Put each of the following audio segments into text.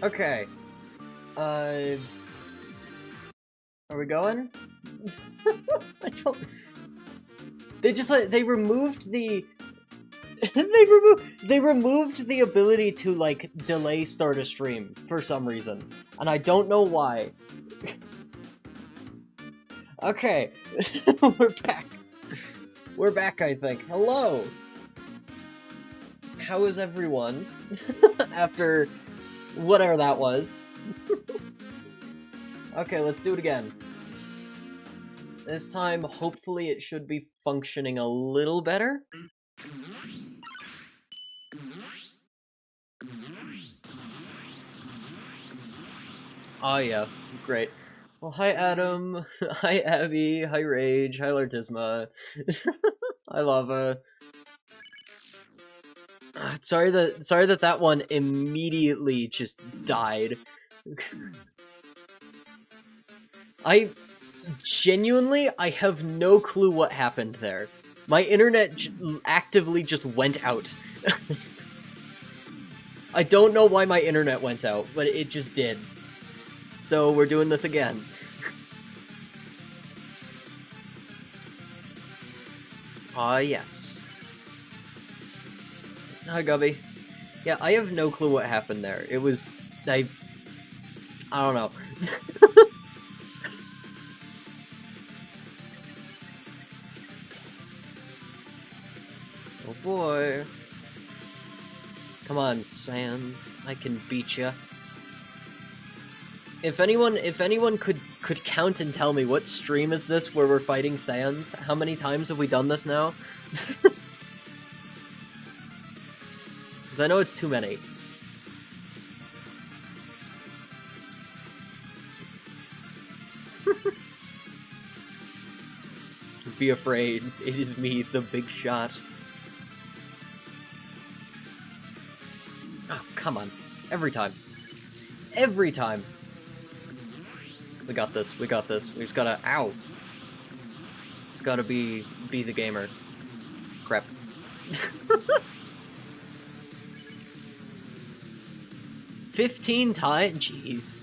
Okay. Are we going? I don't... They just like, they removed the... they removed the ability to, like, delay start a stream for some reason. And I don't know why. Okay. We're back. We're back, I think. Hello! How is everyone? After whatever that was. Okay, let's do it again. This time, hopefully it should be functioning a little better. Oh yeah, great. Well, hi Adam, hi Abby, hi Rage, hi Lartisma, hi Lava. Sorry that one immediately just died. I have no clue what happened there. My internet actively just went out. I don't know why my internet went out, but it just did. So we're doing this again. Yes. Hi, Gubby. Yeah, I have no clue what happened there. It was... I don't know. Oh boy. Come on, Sans. I can beat ya. If anyone could count and tell me what stream is this where we're fighting Sans? How many times have we done this now? Because I know it's too many. Be afraid, it is me, the big shot. Oh, come on. Every time. Every time! We got this, we got this. We just gotta... Ow! Just gotta be the gamer. Crap. 15 times? Jeez.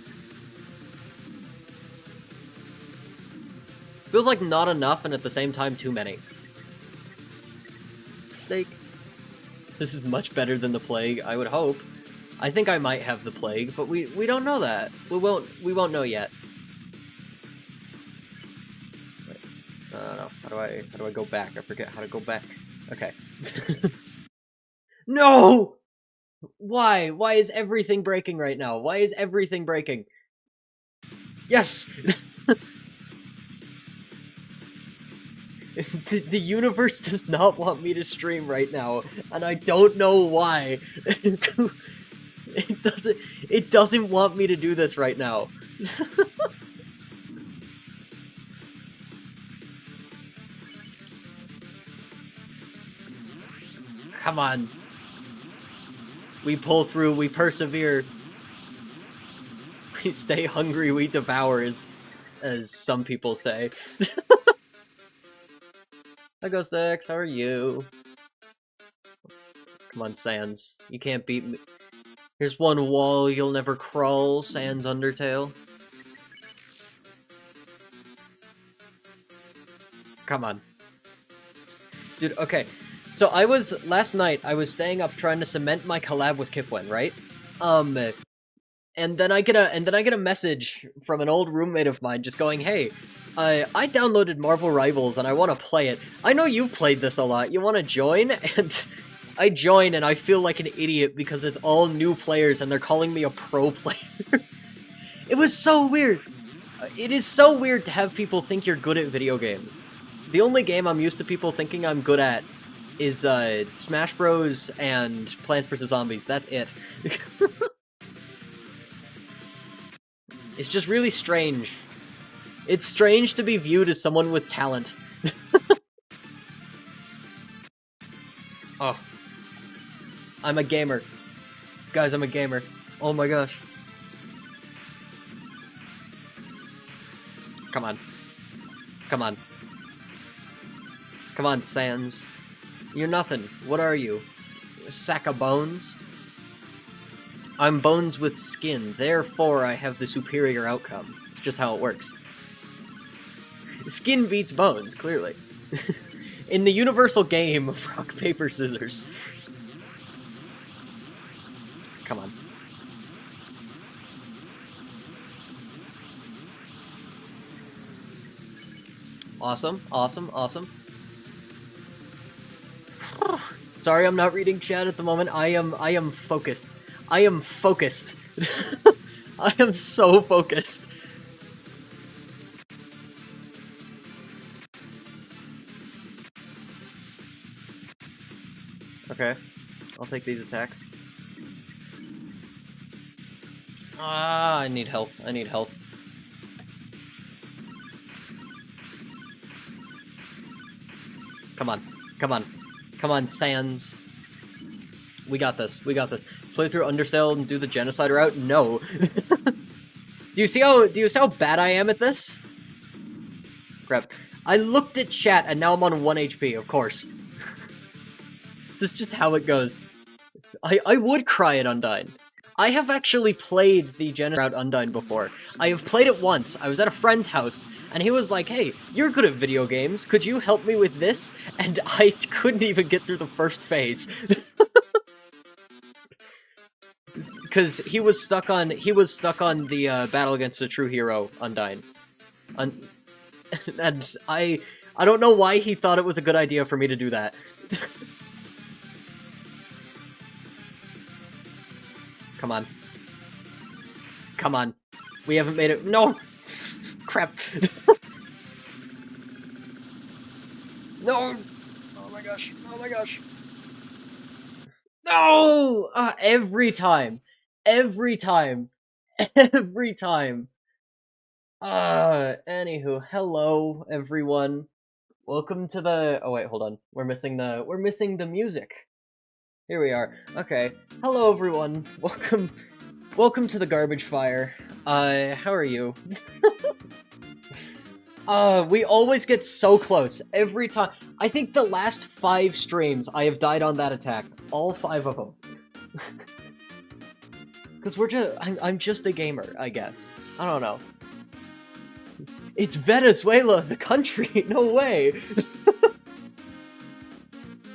Feels like not enough and at the same time too many. Steak. This is much better than the plague, I would hope. I think I might have the plague, but we don't know that. We won't know yet. Wait. No. How do I go back? I forget how to go back. Okay. No! Why? Why is everything breaking right now? Why is everything breaking? Yes! The universe does not want me to stream right now, and I don't know why. It doesn't want me to do this right now. Come on. We pull through, we persevere. We stay hungry, we devour, as some people say. Hi Ghost X, how are you? Come on, Sans. You can't beat me. Here's one wall you'll never crawl, Sans Undertale. Come on. Dude, okay. So last night, I was staying up trying to cement my collab with Kipwen, right? And then I get a message from an old roommate of mine just going, hey, I downloaded Marvel Rivals and I want to play it. I know you've played this a lot. You want to join? And I join and I feel like an idiot because it's all new players and they're calling me a pro player. It was so weird. It is so weird to have people think you're good at video games. The only game I'm used to people thinking I'm good at is Smash Bros. And Plants vs. Zombies. That's it. It's just really strange. It's strange to be viewed as someone with talent. Oh. I'm a gamer. Guys, I'm a gamer. Oh my gosh. Come on. Come on. Come on, Sans. You're nothing. What are you? A sack of bones? I'm bones with skin, therefore I have the superior outcome. It's just how it works. Skin beats bones, clearly. In the universal game of rock, paper, scissors. Come on. Awesome, awesome, awesome. Sorry, I'm not reading chat at the moment. I am focused. I am focused. I am so focused. Okay, I'll take these attacks. Ah, I need health. I need health. Come on. Come on. Come on, Sans. We got this. We got this. Play through Undertale and do the genocide route? No. Do you see how bad I am at this? Crap. I looked at chat and now I'm on 1 HP, of course. This is just how it goes. I would cry at Undyne. I have actually played the genocide route Undyne before. I have played it once. I was at a friend's house, and he was like, hey, you're good at video games. Could you help me with this? And I couldn't even get through the first phase. Because he was stuck on the Battle Against a True Hero Undyne. And I don't know why he thought it was a good idea for me to do that. Come on. Come on. We haven't made it. No! Crap. No! Oh my gosh. Oh my gosh. No! Every time. Every time. Every time. Anywho, hello everyone. Welcome to the... Oh wait, hold on. We're missing the music. Here we are. Okay. Hello everyone. Welcome to the Garbage Fire. How are you? We always get so close every time. I think the last 5 streams I have died on that attack. All 5 of them. Cause I'm just a gamer, I guess. I don't know. It's Venezuela, the country. No way.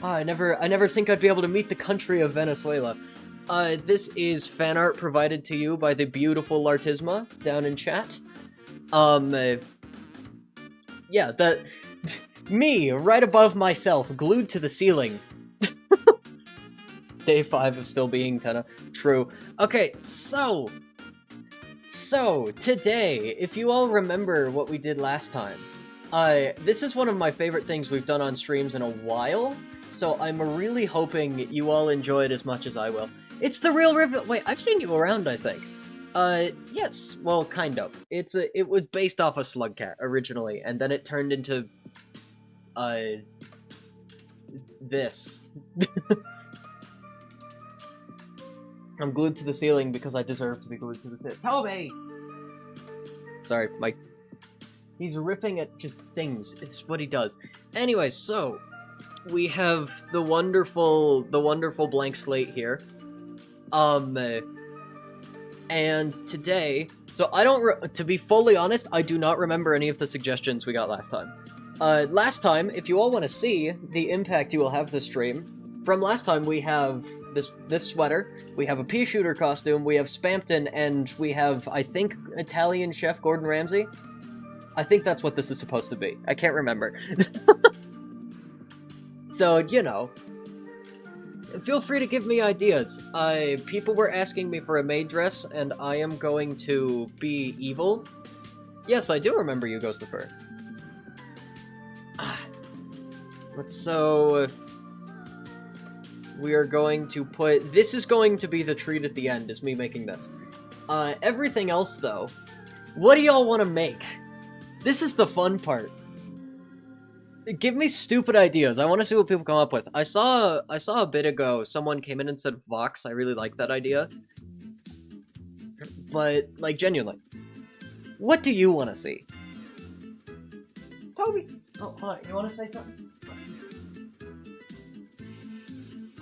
I never think I'd be able to meet the country of Venezuela. This is fan art provided to you by the beautiful Lartisma down in chat. Yeah, me, right above myself, glued to the ceiling. Day 5 of still being Tenna. True. Okay, so, today, if you all remember what we did last time, this is one of my favorite things we've done on streams in a while. So I'm really hoping you all enjoy it as much as I will. It's the real Rivet. Wait, I've seen you around, I think. Yes. Well, kind of. It was based off of Slugcat originally, and then it turned into, this. I'm glued to the ceiling because I deserve to be glued to the ceiling. Toby! Sorry, Mike. He's ripping at just things. It's what he does. Anyway, so we have the wonderful blank slate here. And today, so I don't, to be fully honest, I do not remember any of the suggestions we got last time. Last time, if you all want to see the impact you will have this stream, from last time we have this sweater, we have a pea shooter costume, we have Spampton, and we have, I think, Italian chef Gordon Ramsay. I think that's what this is supposed to be. I can't remember. So, you know, feel free to give me ideas. People were asking me for a maid dress, and I am going to be evil. Yes, I do remember you, Ghost of Fur. So, we are going to put... This is going to be the treat at the end, is me making this. Everything else, though, what do y'all want to make? This is the fun part. Give me stupid ideas. I want to see what people come up with. I saw a bit ago someone came in and said Vox. I really like that idea. But, like, genuinely. What do you want to see? Toby! Oh, hold on. You want to say something?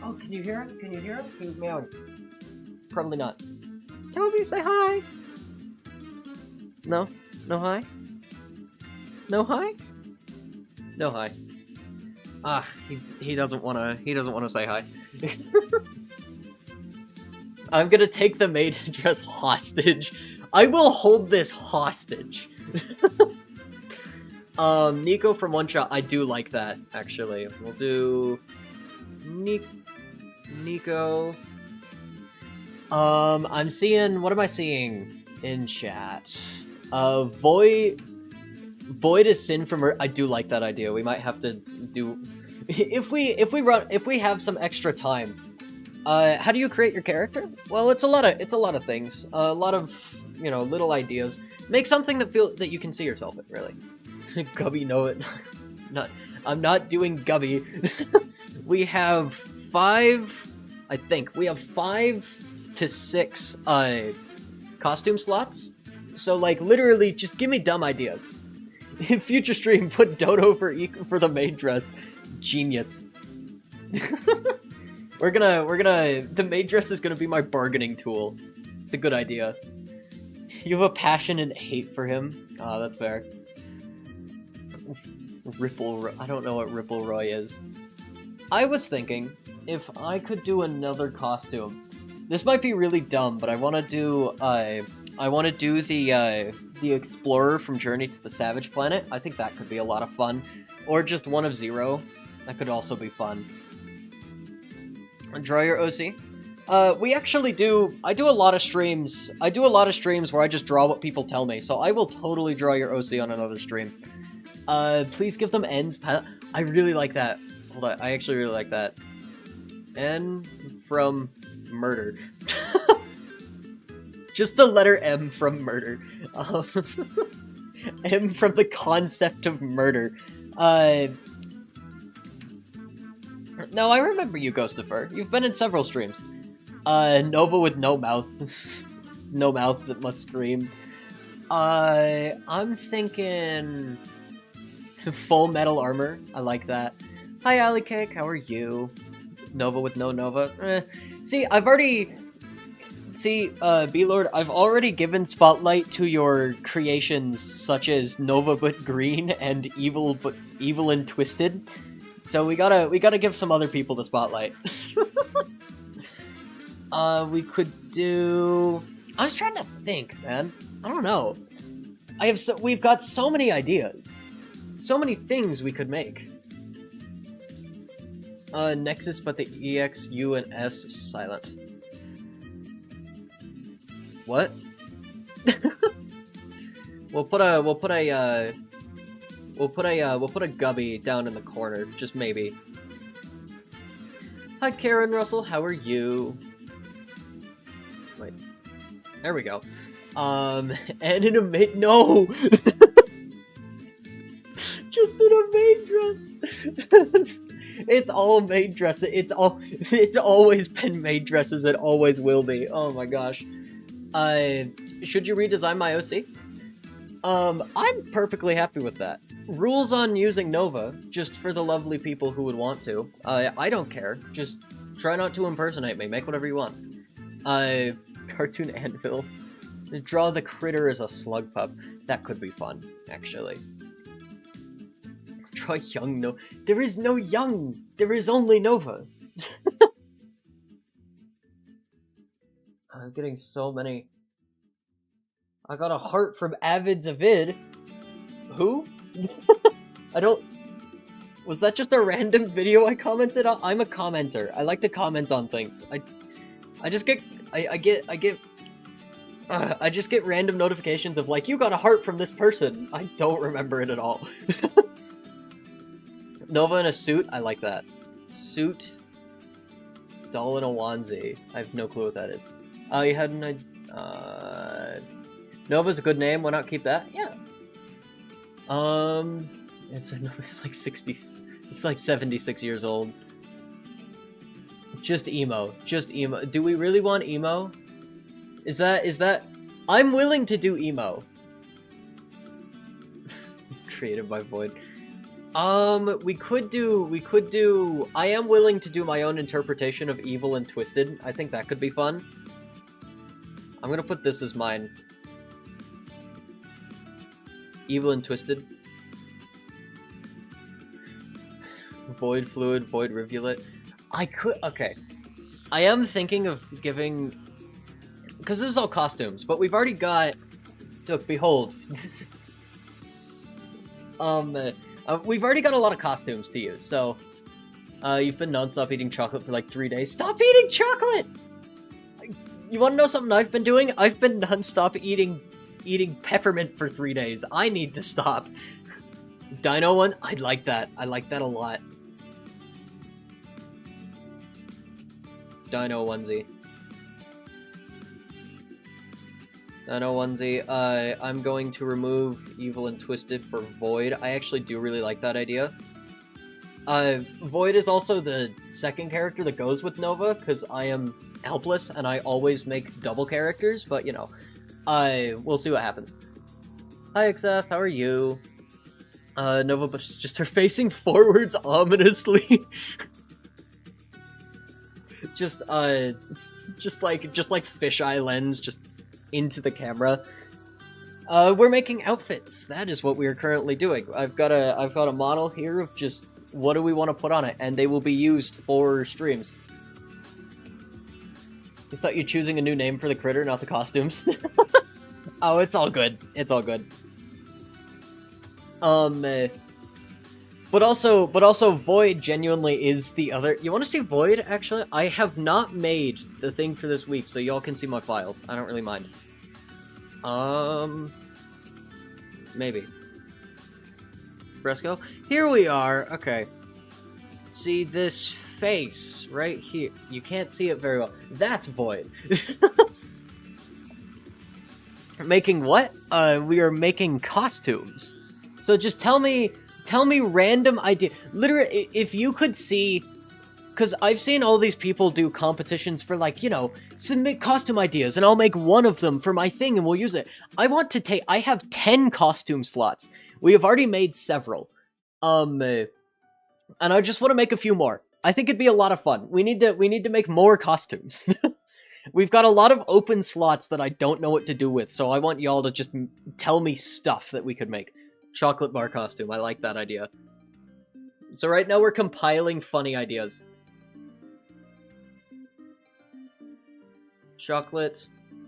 Oh, can you hear it? Can you hear it? He's meowing. Probably not. Toby, say hi! No? No hi? No hi? No hi. Ah, he doesn't wanna say hi. I'm gonna take the maid dress hostage. I will hold this hostage. Nico from One Shot, I do like that, actually. We'll do... Nico... I'm seeing... What am I seeing in chat? Void is Sin from Earth. I do like that idea. We might have to do... If we have some extra time. How do you create your character? Well, it's a lot of things. A lot of, you know, little ideas. Make something that you can see yourself in, really. Gubby, no it. I'm not doing Gubby. We have 5 to 6 costume slots. So like literally just give me dumb ideas. In future stream, put Dodo for the maid dress. Genius. The maid dress is gonna be my bargaining tool. It's a good idea. You have a passion and hate for him. That's fair. I don't know what Ripple Roy is. I was thinking, if I could do another costume. This might be really dumb, but I wanna do, the Explorer from Journey to the Savage Planet. I think that could be a lot of fun. Or just one of Zero. That could also be fun. Draw your OC. We actually do... I do a lot of streams where I just draw what people tell me, so I will totally draw your OC on another stream. Please give them ends. I really like that. Hold on, I actually really like that. N from murder. Just the letter M from murder. M from the concept of murder. No, I remember you, Ghostifer. You've been in several streams. Nova with no mouth. No mouth that must scream. I'm thinking... Full metal armor. I like that. Hi, Alley Cake. How are you? Nova with no Nova. See, I've already... See, B-Lord, I've already given spotlight to your creations such as Nova but Green and Evil and Twisted. So we gotta give some other people the spotlight. We could do... I was trying to think, man. I don't know. We've got so many ideas. So many things we could make. Nexus, but the EX, U, and S is silent. What? We'll put a Gubby down in the corner, just maybe. Hi, Karen Russell. How are you? Wait, there we go. And in a maid. No. Just in a maid dress. It's all maid dresses. It's always been maid dresses. It always will be. Oh my gosh. Should you redesign my OC? I'm perfectly happy with that. Rules on using Nova, just for the lovely people who would want to. I don't care. Just try not to impersonate me. Make whatever you want. Cartoon Anvil. Draw the critter as a slug pup. That could be fun, actually. Draw young Nova. There is no young. There is only Nova. I'm getting so many. I got a heart from Avid Zavid. Who? I don't... Was that just a random video I commented on? I'm a commenter. I like to comment on things. I just get... I just get random notifications of like, you got a heart from this person. I don't remember it at all. Nova in a suit? I like that. Suit. Doll in a onesie. I have no clue what that is. You had an... Nova's a good name. Why not keep that? Yeah. It's like 60... It's like 76 years old. Just emo. Just emo. Do we really want emo? Is that... I'm willing to do emo. Created by Void. We could do... I am willing to do my own interpretation of Evil and Twisted. I think that could be fun. I'm gonna put this as mine. Evil and Twisted. Void Fluid, Void Rivulet. Okay. I am thinking of giving... Because this is all costumes, but we've already got... So, behold. We've already got a lot of costumes to use, so... you've been non-stop eating chocolate for like 3 days. Stop eating chocolate! You wanna know something I've been doing? I've been non-stop eating peppermint for 3 days. I need to stop. Dino one? I like that. I like that a lot. Dino onesie. Dino onesie. I'm going to remove Evil and Twisted for Void. I actually do really like that idea. Void is also the second character that goes with Nova, because I am helpless and I always make double characters, but you know, we'll see what happens. Hi, Exast, how are you? Nova, but just her facing forwards ominously. just like fisheye lens, just into the camera. We're making outfits. That is what we are currently doing. I've got a model here of just what do we want to put on it, and they will be used for streams. You thought you're choosing a new name for the critter, not the costumes. Oh, it's all good. It's all good. But also Void genuinely is the other... You want to see Void, actually? I have not made the thing for this week, so y'all can see my files. I don't really mind. Maybe. Fresco? Here we are! Okay. See this face right here. You can't see it very well. That's Void. Making what? We are making costumes. So just tell me random idea. Literally, if you could see... Because I've seen all these people do competitions for, like, you know, submit costume ideas, and I'll make one of them for my thing, and we'll use it. I have 10 costume slots. We have already made several. And I just want to make a few more. I think it'd be a lot of fun. We need to make more costumes. We've got a lot of open slots that I don't know what to do with, so I want y'all to just tell me stuff that we could make. Chocolate bar costume, I like that idea. So right now we're compiling funny ideas. Chocolate,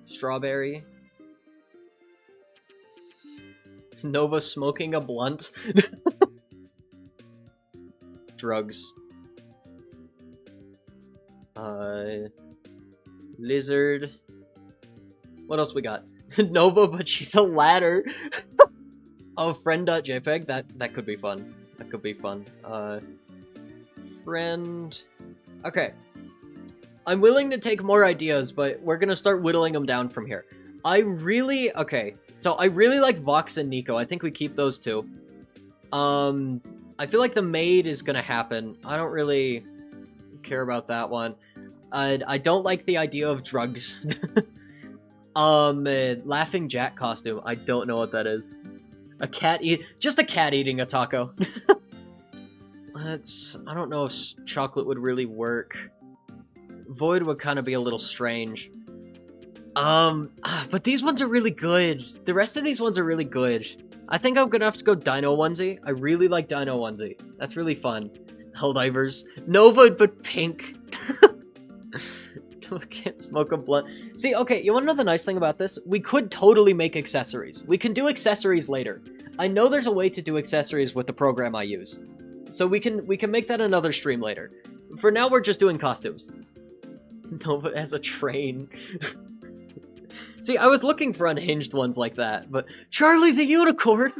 strawberry, Nova smoking a blunt, drugs, lizard, what else we got? Nova, but she's a ladder. Oh, friend.jpg, that could be fun. That could be fun. Friend... Okay. I'm willing to take more ideas, but we're gonna start whittling them down from here. Okay, so I really like Vox and Nico. I think we keep those two. I feel like the maid is gonna happen. I don't really care about that one. I don't like the idea of drugs. Laughing Jack costume. I don't know what that is. Just a cat eating a taco. I don't know if chocolate would really work. Void would kind of be a little strange. But these ones are really good. The rest of these ones are really good. I think I'm gonna have to go Dino onesie. I really like Dino onesie. That's really fun. Helldivers. Nova, but pink. Nova can't smoke a blunt. See, okay, you wanna know the nice thing about this? We could totally make accessories. We can do accessories later. I know there's a way to do accessories with the program I use. So we can make that another stream later. For now, we're just doing costumes. Nova has a train. See, I was looking for unhinged ones like that, but Charlie the Unicorn!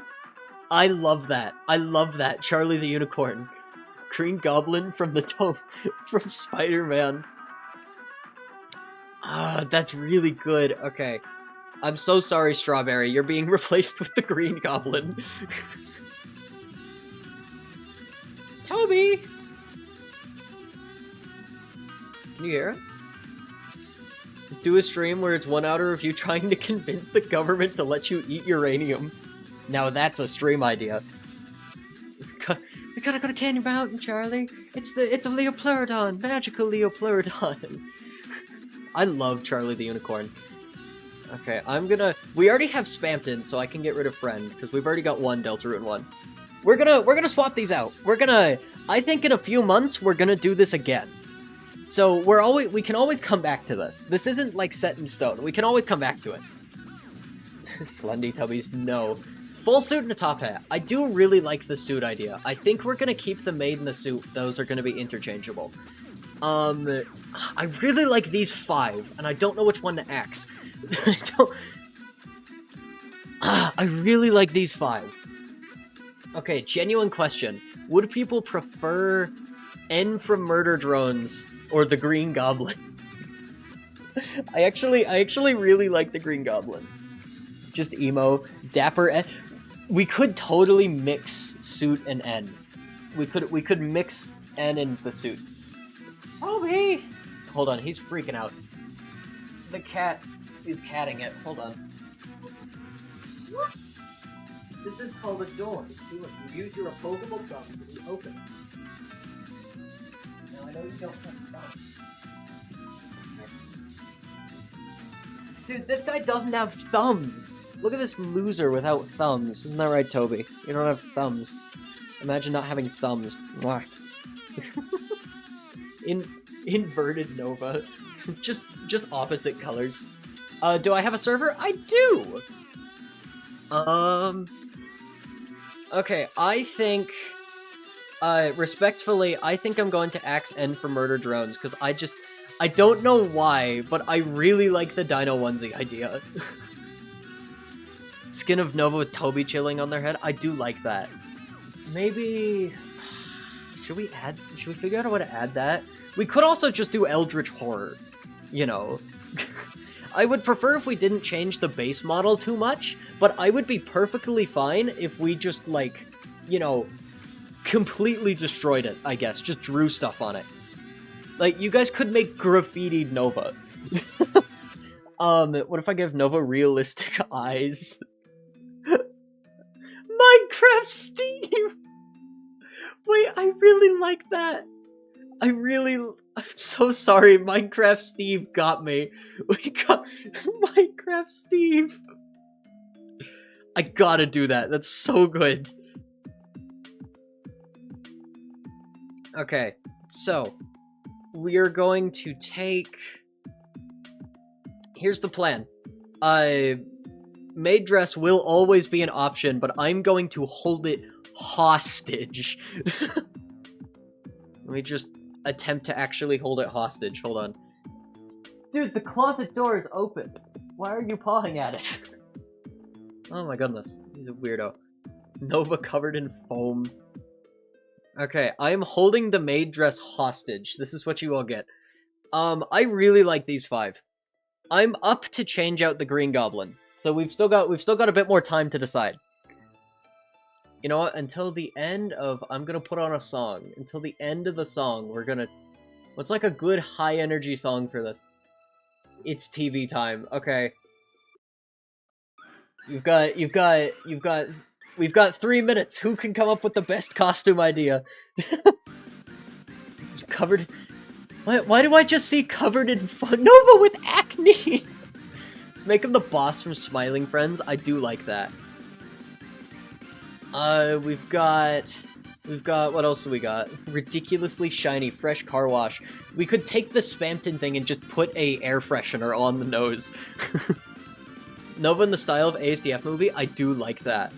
I love that. I love that. Charlie the Unicorn. Green Goblin from from Spider-Man. Ah, that's really good. Okay. I'm so sorry, Strawberry. You're being replaced with the Green Goblin. Toby! Can you hear it? Do a stream where it's 1 hour of you trying to convince the government to let you eat uranium. Now that's a stream idea. We gotta go to Candy Mountain, Charlie. It's a Leopleurodon, magical Leopleurodon. I love Charlie the Unicorn. Okay, we already have Spamton, so I can get rid of Friend, because we've already got one Deltarune one. We're gonna swap these out. I think in a few months, we're gonna do this again. So we can always come back to this. This isn't like set in stone. We can always come back to it. Slendy Tubbies, no. Full suit and a top hat. I do really like the suit idea. I think we're gonna keep the maid and the suit. Those are gonna be interchangeable. I really like these 5, and I don't know which one to axe. I really like these 5. Okay, genuine question. Would people prefer N from Murder Drones or the Green Goblin? I actually really like the Green Goblin. Just emo, dapper N. We could totally mix suit and N. We could mix N and the suit. Toby! Hold on, he's freaking out. The cat is catting it. Hold on. What? This is called a door. You use your opposable thumbs to be open. Now I know you don't have thumbs. Dude, this guy doesn't have thumbs! Look at this loser without thumbs. Isn't that right, Toby? You don't have thumbs. Imagine not having thumbs. Mwah. Inverted Nova. just opposite colors. Do I have a server? I do! Okay, I think... respectfully, I think I'm going to axe N for Murder Drones, because I don't know why, but I really like the Dino Onesie idea. Skin of Nova with Toby chilling on their head. I do like that. Maybe... Should we figure out how to add that? We could also just do Eldritch Horror. You know. I would prefer if we didn't change the base model too much, but I would be perfectly fine if we just, like, you know, completely destroyed it, I guess. Just drew stuff on it. Like, you guys could make graffitied Nova. What if I give Nova realistic eyes? Minecraft Steve! Wait, I really like that. I'm so sorry, Minecraft Steve got me. We got Minecraft Steve. I gotta do that. That's so good. Okay, so we are going to take... Here's the plan. Maid dress will always be an option, but I'm going to hold it hostage. Let me just attempt to actually hold it hostage. Hold on. Dude, the closet door is open. Why are you pawing at it? Oh my goodness. He's a weirdo. Nova covered in foam. Okay, I am holding the maid dress hostage. This is what you all get. I really like these 5. I'm up to change out the Green Goblin. So we've still got a bit more time to decide. You know what? Until the end of... I'm gonna put on a song. Until the end of the song, we're gonna... What's like a good high-energy song for this? It's TV time. Okay. We've got 3 minutes. Who can come up with the best costume idea? Covered... Why do I just see covered in fun? Nova with acne! Let's make him the boss from Smiling Friends. I do like that. We've got, what else do we got? Ridiculously shiny, fresh car wash. We could take the Spamton thing and just put a air freshener on the nose. Nova in the style of ASDF movie, I do like that.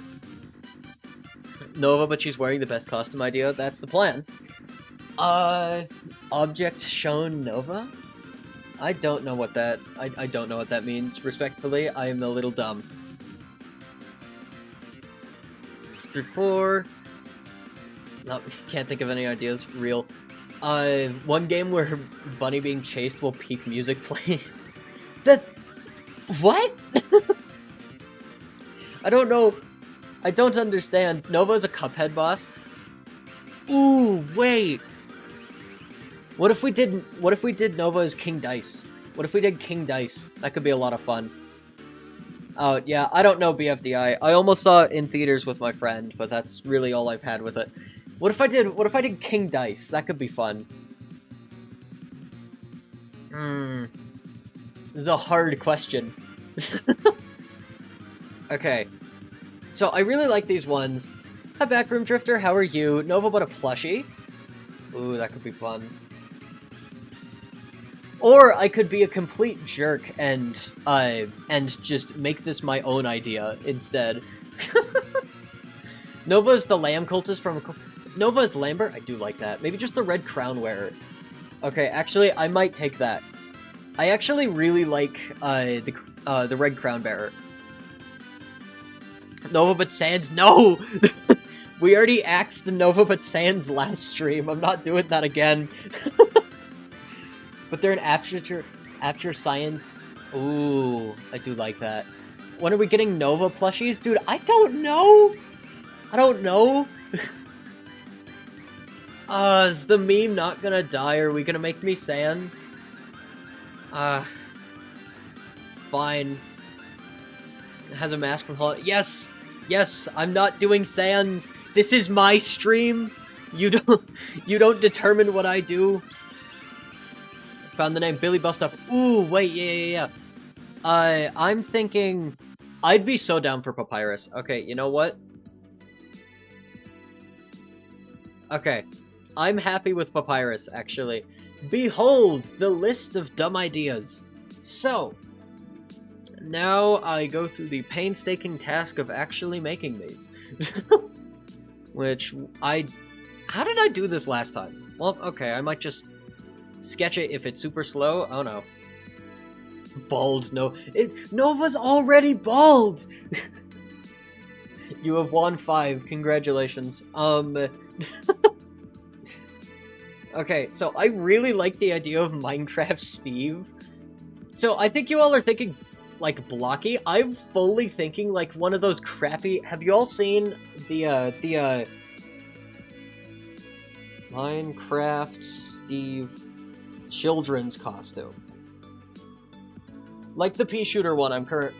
Nova, but she's wearing the best costume idea, that's the plan. Object shown Nova? I don't know what that, I don't know what that means. Respectfully, I am a little dumb. 3-4. No, can't think of any ideas. Real. One game where Bunny being chased while peak music plays. That... What? I don't know. I don't understand. Nova's a Cuphead boss? Ooh, wait. What if we did Nova as King Dice? What if we did King Dice? That could be a lot of fun. Oh, yeah, I don't know BFDI. I almost saw it in theaters with my friend, but that's really all I've had with it. What if I did King Dice? That could be fun. This is a hard question. Okay. So I really like these ones. Hi, Backroom Drifter, how are you? Nova but a plushie. Ooh, that could be fun. Or I could be a complete jerk and just make this my own idea instead. Nova's the lamb cultist from... Nova's Lambert? I do like that. Maybe just the red crown wearer. Okay, actually, I might take that. I actually really like the red crown bearer. Nova but Sans, no! We already axed the Nova but Sans last stream. I'm not doing that again. But they're an aperture science. Ooh, I do like that. When are we getting Nova plushies? Dude, I don't know! I don't know. Is the meme not gonna die? Are we gonna make me Sans? Fine. It has a mask from Hol- Yes! Yes, I'm not doing Sans! This is my stream! You don't determine what I do. Found the name Billy Bustup. Ooh, wait, yeah. I'm thinking... I'd be so down for Papyrus. Okay, you know what? Okay. I'm happy with Papyrus, actually. Behold, the list of dumb ideas. So, now I go through the painstaking task of actually making these. Which, how did I do this last time? Well, okay, I might just sketch it if it's super slow. Oh no. Bald, no. Nova's already bald! You have won 5, congratulations. Okay, so I really like the idea of Minecraft Steve. So I think you all are thinking, like, blocky. I'm fully thinking, like, one of those crappy... Have you all seen the Minecraft Steve children's costume? Like the pea shooter one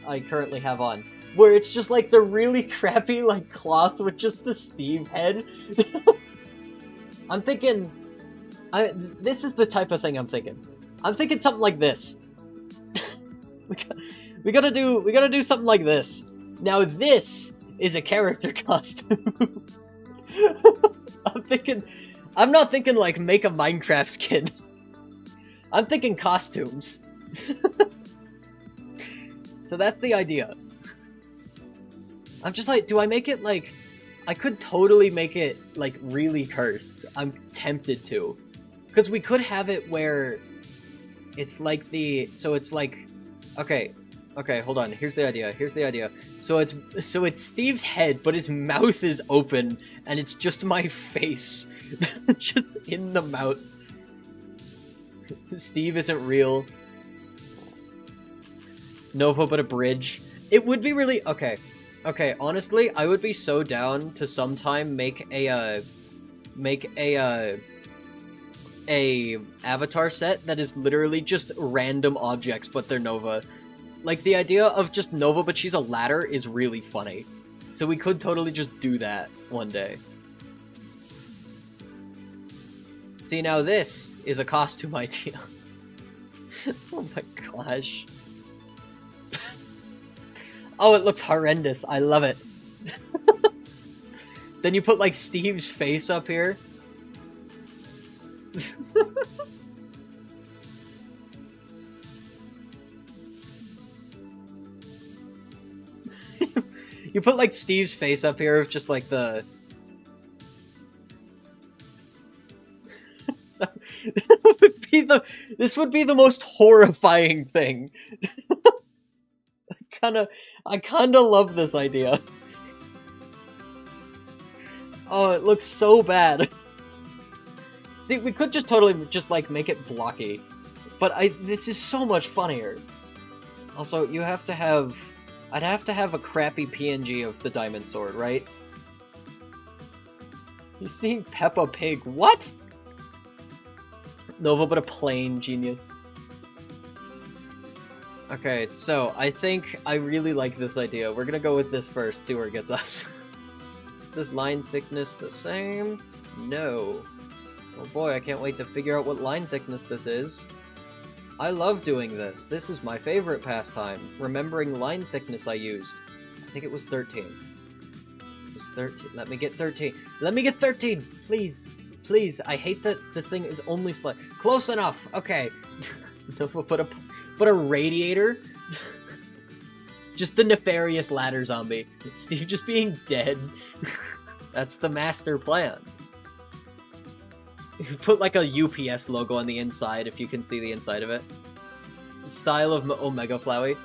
I currently have on. Where it's just, like, the really crappy, like, cloth with just the Steve head. I'm thinking... this is the type of thing I'm thinking. I'm thinking something like this. we gotta do something like this. Now this is a character costume. I'm not thinking like make a Minecraft skin. I'm thinking costumes. So that's the idea. I'm just like, do I make it like... I could totally make it like really cursed. I'm tempted to. Because we could have it where it's like the... So it's like... Okay, hold on. Here's the idea. So it's Steve's head, but his mouth is open, and it's just my face. Just in the mouth. Steve isn't real. Nova but a bridge. It would be really... Okay, honestly, I would be so down to sometime make a avatar set that is literally just random objects, but they're Nova. Like, the idea of just Nova, but she's a ladder is really funny. So we could totally just do that one day. See, now this is a costume idea. Oh my gosh. Oh, it looks horrendous. I love it. Then you put, like, Steve's face up here. You put, like, Steve's face up here, just, like, the... This would be the most horrifying thing. I kinda love this idea. Oh, it looks so bad. See, we could just totally just, like, make it blocky. But this is so much funnier. Also, you have to have... I'd have to have a crappy PNG of the Diamond Sword, right? You see Peppa Pig. What? Nova but a plain genius. Okay, so I think I really like this idea. We're gonna go with this first, see where it gets us. This line thickness the same? No. Oh boy, I can't wait to figure out what line thickness this is. I love doing this. This is my favorite pastime. Remembering line thickness I used. I think it was 13. It was 13. Let me get 13. Let me get 13! Please. Please. I hate that this thing is only close enough! Okay. Put a radiator. Just the nefarious ladder zombie. Steve just being dead. That's the master plan. Put like a UPS logo on the inside if you can see the inside of it. Style of Omega Flowey.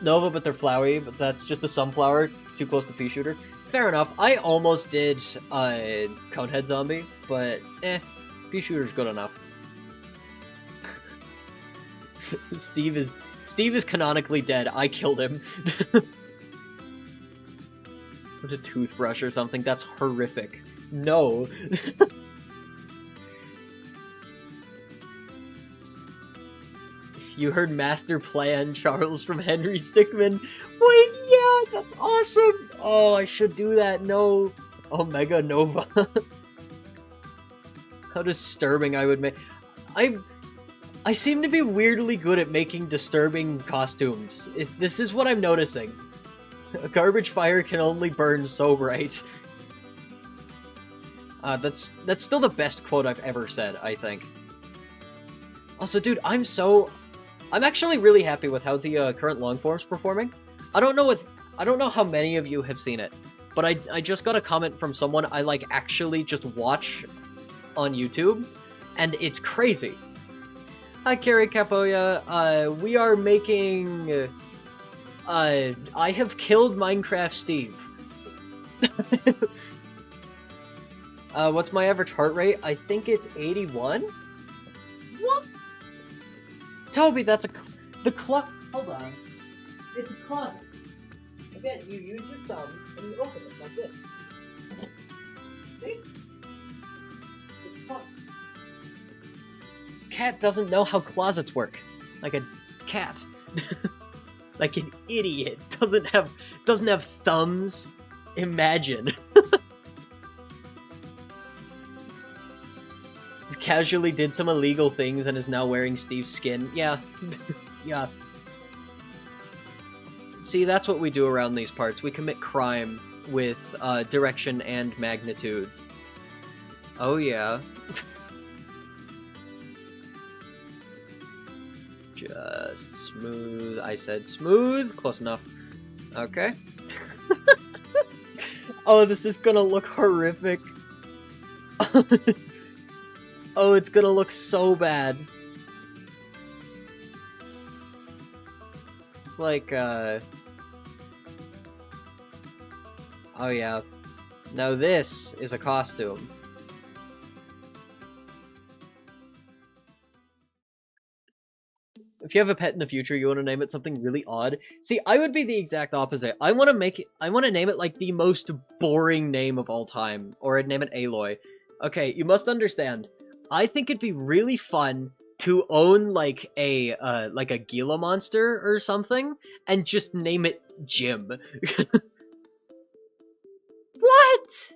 Nova, but they're flowery, but that's just a sunflower too close to pea shooter. Fair enough. I almost did Conehead Zombie, but pea shooter's good enough. Steve is canonically dead. I killed him. With a toothbrush or something. That's horrific. No. You heard Master Plan, Charles, from Henry Stickmin. Wait, yeah, that's awesome! Oh, I should do that. No. Omega Nova. How disturbing I would make. I seem to be weirdly good at making disturbing costumes. This is what I'm noticing. A garbage fire can only burn so bright. That's still the best quote I've ever said, I think. Also, dude, I'm actually really happy with how the current longform's performing. I don't know how many of you have seen it, but I just got a comment from someone I like actually just watch on YouTube, and it's crazy. Hi, Carrie Capoya. We are making. I have killed Minecraft Steve. What's my average heart rate? I think it's 81. What? Toby, that's hold on. It's a closet. Again, you use your thumb and you open it like this. See? It's a closet. Cat doesn't know how closets work. Like a cat. Like an idiot. Doesn't have thumbs. Imagine. Casually did some illegal things and is now wearing Steve's skin. Yeah. Yeah. See, that's what we do around these parts. We commit crime with direction and magnitude. Oh yeah. Just smooth. I said smooth. Close enough. Okay. Oh, this is gonna look horrific. Oh, it's gonna look so bad. It's like, oh yeah. Now this is a costume. If you have a pet in the future, you want to name it something really odd. See, I would be the exact opposite. I want to name it like the most boring name of all time. Or I'd name it Aloy. Okay, you must understand. I think it'd be really fun to own like a Gila monster or something and just name it Jim. What?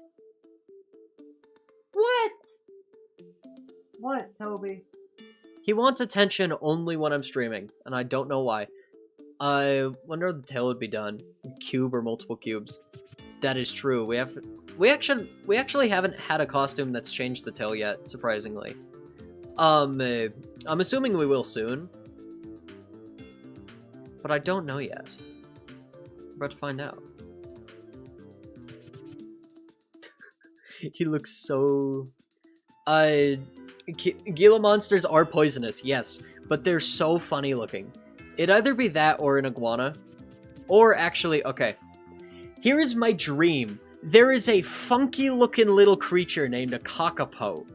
What? What, Toby? He wants attention only when I'm streaming, and I don't know why. I wonder if the tail would be done. Cube or multiple cubes. That is true. We actually haven't had a costume that's changed the tail yet, surprisingly. I'm assuming we will soon. But I don't know yet. We're about to find out. He looks so... Gila monsters are poisonous, yes, but they're so funny looking. It'd either be that or an iguana. Or actually, okay. Here is my dream. There is a funky looking little creature named a kakapo.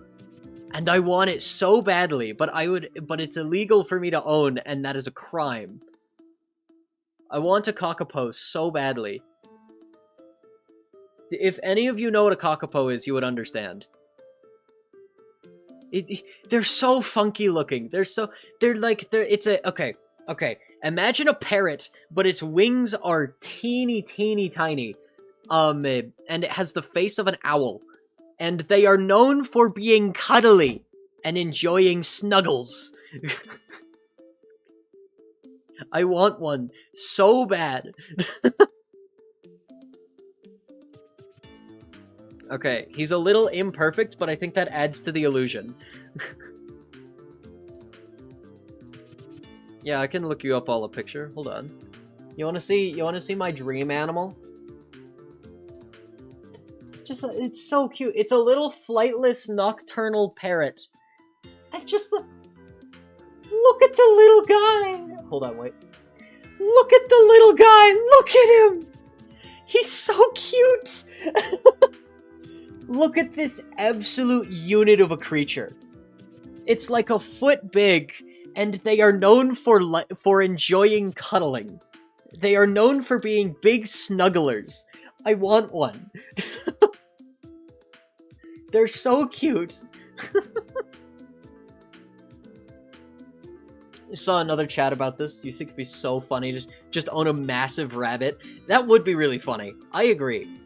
And I want it so badly, but it's illegal for me to own, and that is a crime. I want a kakapo so badly. If any of you know what a kakapo is, you would understand. They're so funky looking. Okay. Imagine a parrot, but its wings are teeny tiny. And it has the face of an owl. And they are known for being cuddly and enjoying snuggles. I want one so bad. Okay, he's a little imperfect, but I think that adds to the illusion. Yeah, I can look you up all a picture. Hold on. You wanna see my dream animal? It's so cute. It's a little flightless nocturnal parrot. I just look at the little guy. Hold on, wait. Look at the little guy. Look at him. He's so cute. Look at this absolute unit of a creature. It's like a foot big, and they are known for enjoying cuddling. They are known for being big snugglers. I want one. They're so cute. I saw another chat about this. Do you think it'd be so funny to just own a massive rabbit? That would be really funny. I agree.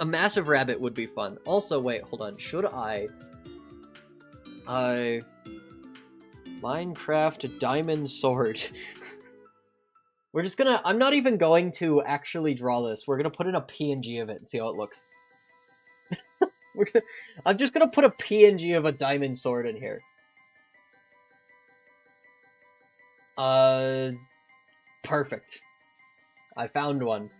A massive rabbit would be fun. Also, wait, hold on. Should I... Minecraft diamond sword. We're just gonna... I'm not even going to actually draw this. We're gonna put in a PNG of it and see how it looks. I'm just gonna put a PNG of a diamond sword in here. Perfect. I found one.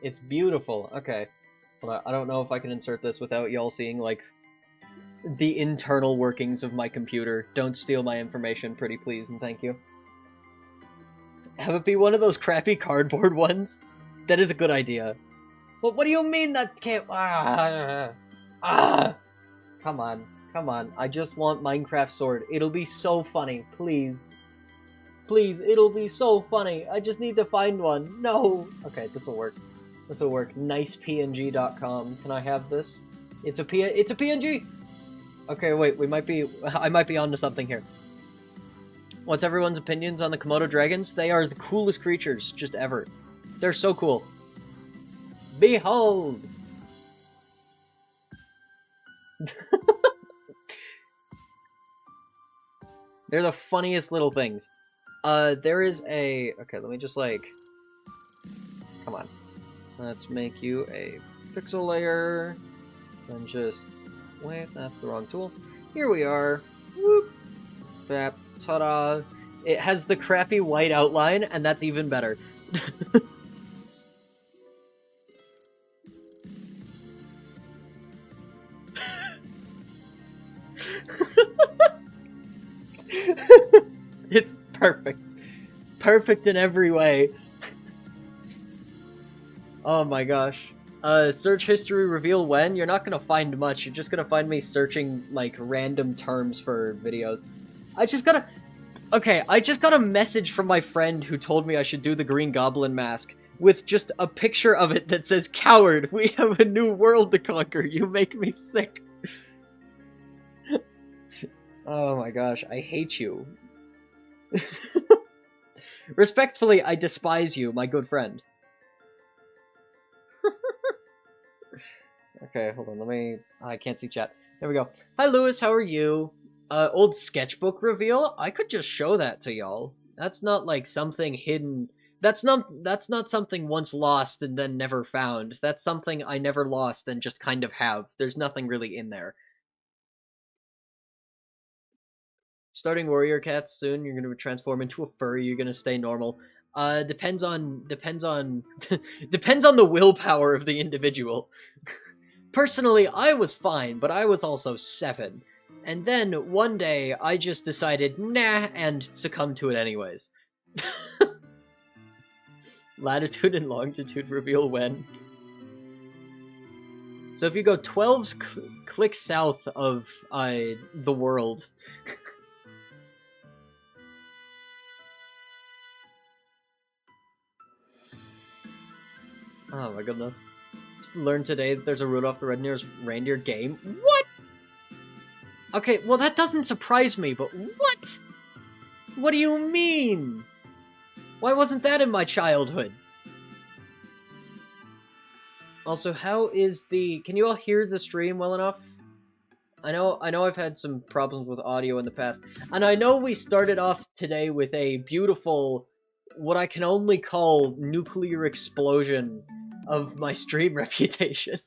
It's beautiful. Okay. Hold on. I don't know if I can insert this without y'all seeing, like, the internal workings of my computer. Don't steal my information, pretty please, and thank you. Have it be one of those crappy cardboard ones? That is a good idea. What do you mean that can't... Come on. Come on. I just want Minecraft sword. It'll be so funny. Please. Please, it'll be so funny. I just need to find one. No. Okay, this'll work. This'll work. Nicepng.com. Can I have this? It's a PNG! Okay, wait. I might be onto something here. What's everyone's opinions on the Komodo dragons? They are the coolest creatures just ever. They're so cool. Behold! They're the funniest little things. There is a... Okay, let me just, like... Come on. Let's make you a pixel layer. And just... Wait, that's the wrong tool. Here we are. Whoop. Bap. Ta-da! It has the crappy white outline, and that's even better. It's perfect. Perfect in every way. Oh my gosh. Search history reveal when? You're not gonna find much. You're just gonna find me searching, like, random terms for videos. I just got a message from my friend who told me I should do the Green Goblin mask with just a picture of it that says, "Coward, we have a new world to conquer. You make me sick." Oh my gosh, I hate you. Respectfully, I despise you, my good friend. Okay, hold on, I can't see chat. There we go. Hi, Lewis, how are you? Old sketchbook reveal? I could just show that to y'all. That's not, like, something hidden. That's not something once lost and then never found. That's something I never lost and just kind of have. There's nothing really in there. Starting warrior cats soon. You're gonna transform into a furry. You're gonna stay normal. Depends on depends on the willpower of the individual. Personally, I was fine, but I was also 7. And then, one day, I just decided, nah, and succumbed to it anyways. Latitude and longitude reveal when. So if you go 12 clicks south of the world... Oh my goodness. Just learned today that there's a Rudolph the Red-Nosed Reindeer game. What? Okay, well that doesn't surprise me, but what? What do you mean? Why wasn't that in my childhood? Also, how is the... Can you all hear the stream well enough? I know I've had some problems with audio in the past, and I know we started off today with a beautiful, what I can only call nuclear explosion of my stream reputation.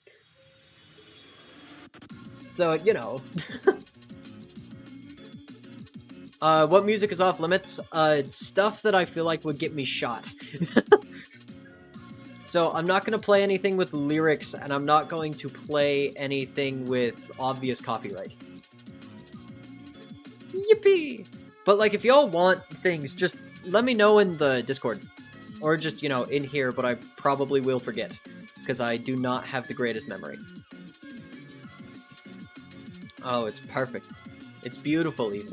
So, you know. What music is off limits? Stuff that I feel like would get me shot. So I'm not going to play anything with lyrics, and I'm not going to play anything with obvious copyright. Yippee! But, like, if y'all want things, just let me know in the Discord. Or just, you know, in here, but I probably will forget. Because I do not have the greatest memory. Oh, it's perfect. It's beautiful, even.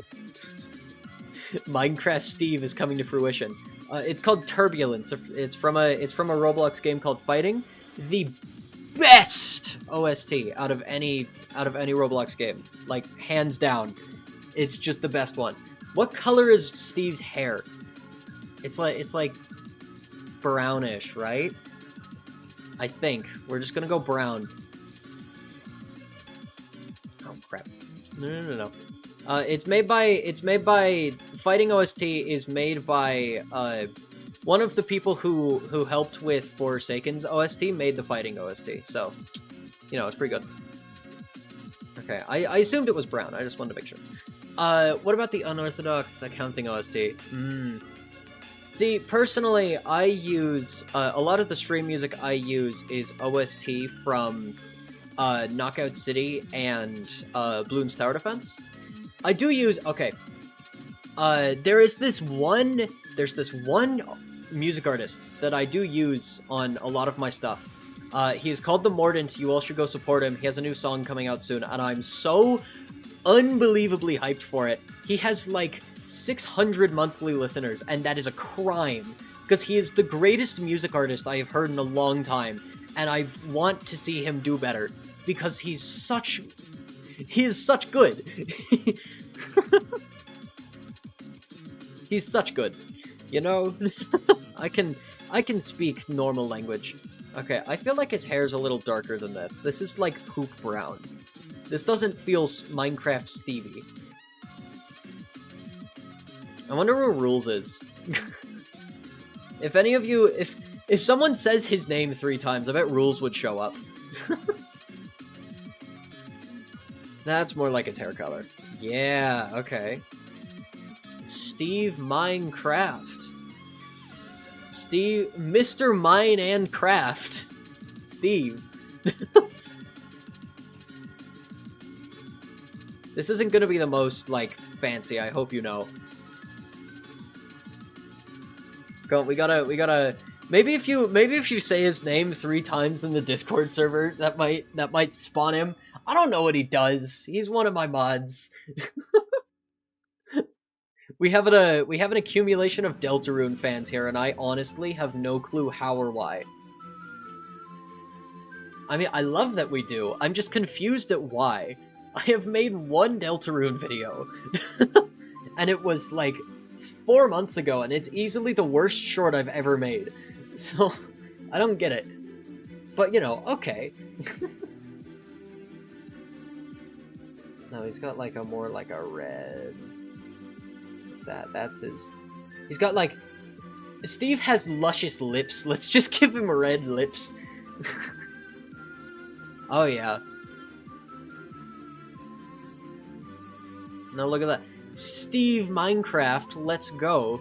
Minecraft Steve is coming to fruition. It's called Turbulence. It's from a Roblox game called Fighting. The best OST out of any Roblox game, like hands down. It's just the best one. What color is Steve's hair? It's like brownish, right? I think we're just gonna go brown. Oh crap! No. It's made by Fighting OST is made by one of the people who helped with Forsaken's OST made the Fighting OST, so you know it's pretty good. Okay, I assumed it was brown. I just wanted to make sure. What about the unorthodox accounting OST? See, personally, I use a lot of the stream music I use is OST from Knockout City and Bloons Tower Defense. I do use, okay, there's this one music artist that I do use on a lot of my stuff. He is called The Mordant. You all should go support him. He has a new song coming out soon, and I'm so unbelievably hyped for it. He has like 600 monthly listeners, and that is a crime, because he is the greatest music artist I have heard in a long time, and I want to see him do better, because he is such good. He's such good, you know? I can speak normal language. Okay, I feel like his hair's a little darker than this. This is like poop brown. This doesn't feel Minecraft Stevie. I wonder where Rules is. If any of you, if someone says his name 3 times, I bet Rules would show up. That's more like his hair color. Yeah, okay. Steve Minecraft. Steve, Mr. Mine and Craft. Steve. This isn't gonna be the most, like, fancy, I hope you know. We gotta... Maybe if you say his name 3 times in the Discord server, that might spawn him. I don't know what he does. He's one of my mods. We have an accumulation of Deltarune fans here, and I honestly have no clue how or why. I mean, I love that we do. I'm just confused at why. I have made 1 Deltarune video. And it was, like, 4 months ago, and it's easily the worst short I've ever made. So, I don't get it. But, you know, okay. No, he's got, like, more like a red... That's his... He's got, like... Steve has luscious lips. Let's just give him red lips. Oh, yeah. Now look at that. Steve Minecraft, let's go.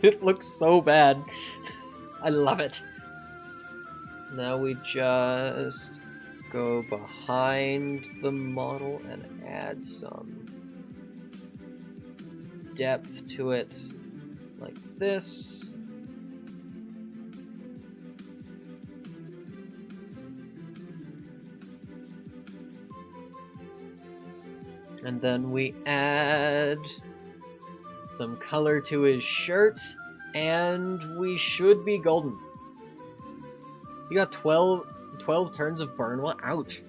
It looks so bad. I love it. Now we just go behind the model and add some depth to it, like this. And then we add some color to his shirt, and we should be golden. You got 12 turns of burn one. Ouch.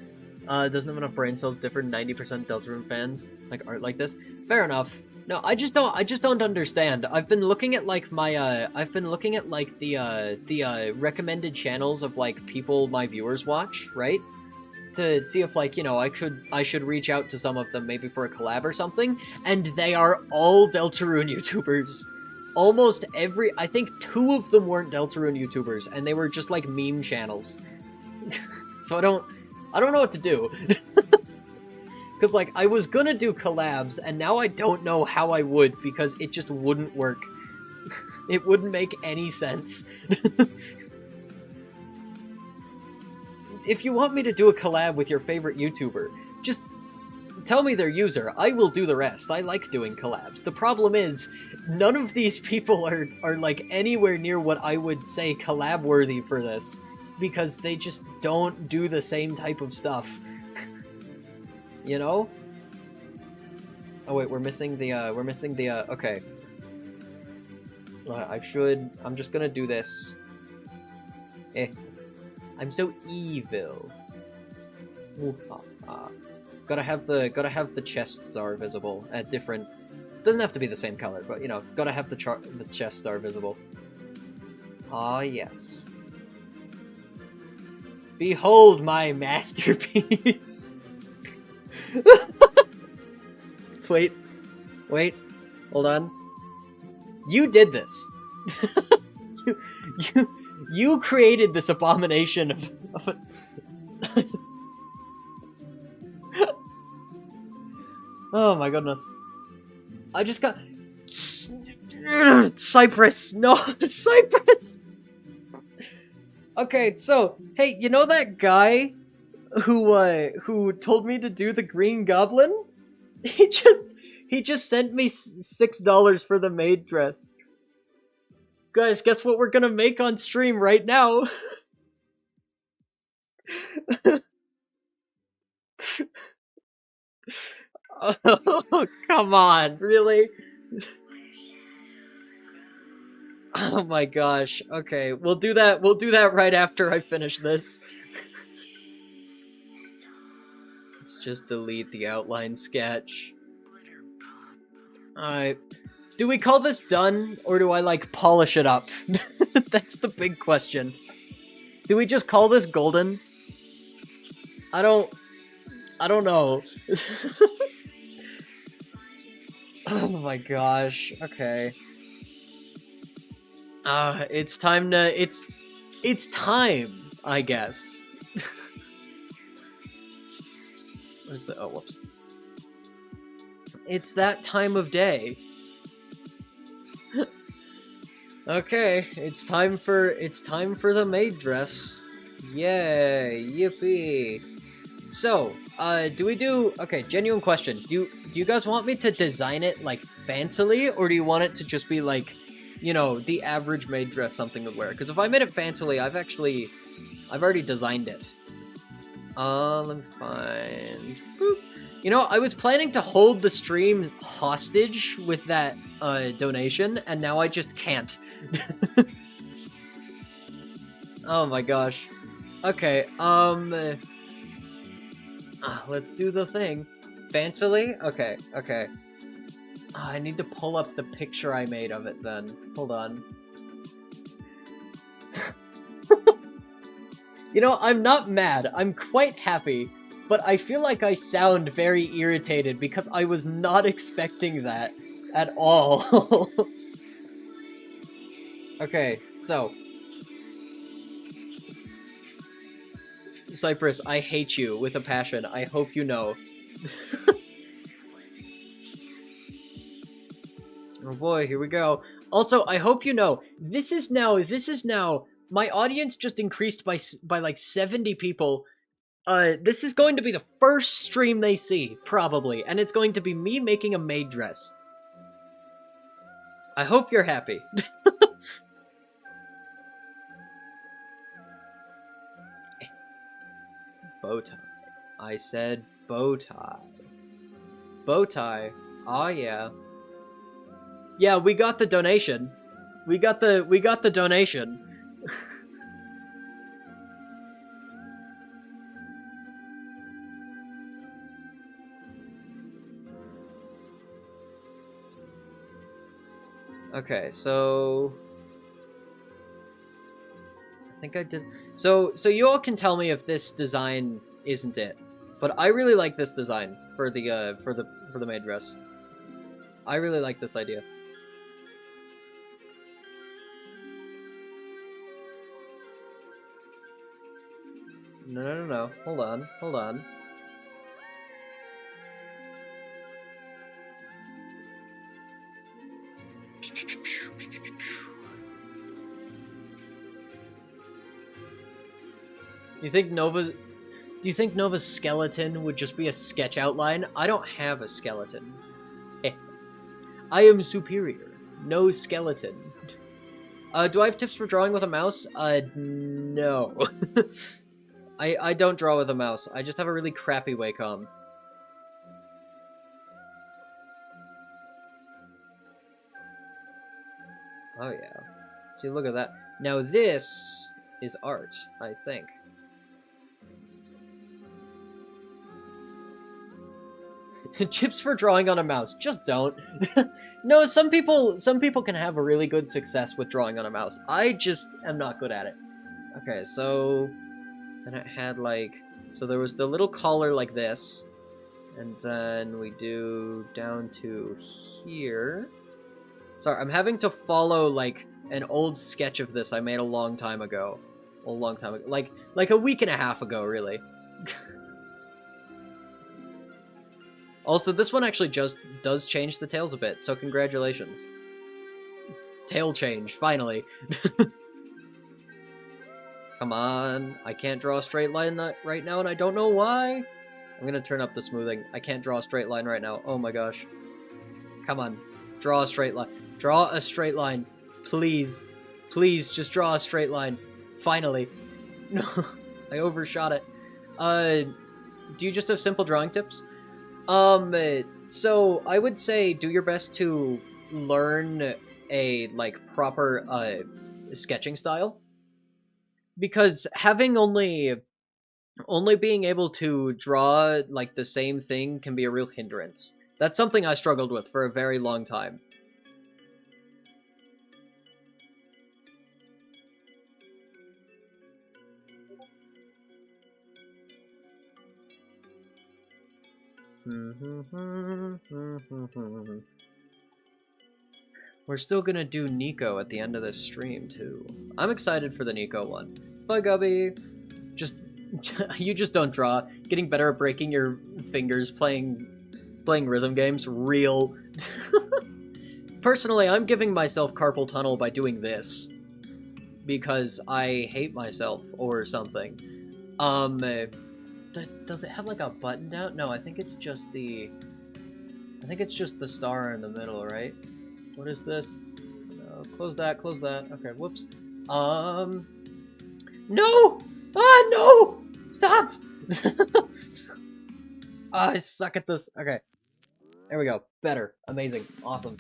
Doesn't have enough brain cells. Different 90% Deltarune fans like art like this. Fair enough. No, I just don't understand. I've been looking at like my the recommended channels of like people my viewers watch, right? to see if, like, you know, I should reach out to some of them, maybe for a collab or something, and they are all Deltarune YouTubers. Almost every, I think 2 of them weren't Deltarune YouTubers, and they were just like meme channels. So I don't know what to do. Because, like, I was gonna do collabs, and now I don't know how I would, because it just wouldn't work. It wouldn't make any sense. If you want me to do a collab with your favorite YouTuber, just tell me their user. I will do the rest. I like doing collabs. The problem is, none of these people are like, anywhere near what I would say collab-worthy for this, because they just don't do the same type of stuff. You know? Oh wait, we're missing the, okay. I'm just gonna do this. I'm so evil. Gotta have the chest star visible at different... Doesn't have to be the same color, but, you know, gotta have the chest star visible. Ah, yes. Behold my masterpiece! Wait, hold on. You did this. You created this abomination of Oh my goodness. I just got... Cypress! No! Cypress! Okay, so, hey, you know that guy who told me to do the Green Goblin? He just sent me $6 for the maid dress. Guys, guess what we're gonna make on stream right now? Oh, come on, really? Oh my gosh. Okay, we'll do that right after I finish this. Let's just delete the outline sketch. Alright. Do we call this done, or do I, like, polish it up? That's the big question. Do we just call this golden? I don't know. Oh my gosh. Okay. It's time to... It's time, I guess. What is that? Oh, whoops. It's that time of day. Okay, it's time for the maid dress. Yay, yippee. So, okay, genuine question. Do you guys want me to design it, like, fancily, or do you want it to just be, like, you know, the average maid dress something would wear? Because if I made it fancily, I've already designed it. Let me find... Boop. You know, I was planning to hold the stream hostage with that, donation, and now I just can't. Oh my gosh. Okay, let's do the thing. Fancily? Okay. I need to pull up the picture I made of it then. Hold on. You know, I'm not mad. I'm quite happy. But I feel like I sound very irritated because I was not expecting that at all. Okay, so... Cypress, I hate you with a passion. I hope you know. Oh boy, here we go. Also, I hope you know, this is now, my audience just increased by like 70 people. This is going to be the first stream they see, probably, and it's going to be me making a maid dress. I hope you're happy. Bow tie. I said bow tie. Bow tie. Aw, yeah. Yeah, we got the donation. We got the donation. Okay, so... I think I did... So you all can tell me if this design isn't it. But I really like this design for the maid dress. I really like this idea. No. Hold on. Do you think Nova's skeleton would just be a sketch outline? I don't have a skeleton. I am superior. No skeleton. Do I have tips for drawing with a mouse? No. I don't draw with a mouse. I just have a really crappy Wacom. Oh yeah. See, look at that. Now this is art, I think. Chips for drawing on a mouse. Just don't. No, some people can have a really good success with drawing on a mouse. I just am not good at it. Okay, so then it had like, so there was the little collar like this, and then we do down to here. Sorry, I'm having to follow like an old sketch of this I made a long time ago. Like a week and a half ago, really. Also, this one actually just does change the tails a bit, so congratulations. Tail change, finally. Come on, I can't draw a straight line right now, and I don't know why. I'm gonna turn up the smoothing. I can't draw a straight line right now. Oh my gosh. Come on, draw a straight line. Draw a straight line. Please. Please, just draw a straight line. Finally. No, I overshot it. Do you just have simple drawing tips? So I would say do your best to learn a, like, proper, sketching style. Because having only being able to draw, like, the same thing can be a real hindrance. That's something I struggled with for a very long time. We're still gonna do Nico at the end of this stream, too. I'm excited for the Nico one. Bye, Gubby! You just don't draw. Getting better at breaking your fingers playing rhythm games. Real. Personally, I'm giving myself carpal tunnel by doing this. Because I hate myself, or something. Does it have like a button down? No, I think it's just the star in the middle, right? What is this? Close that. Okay, whoops. No! Ah, no! Stop! I suck at this. Okay. There we go. Better. Amazing. Awesome.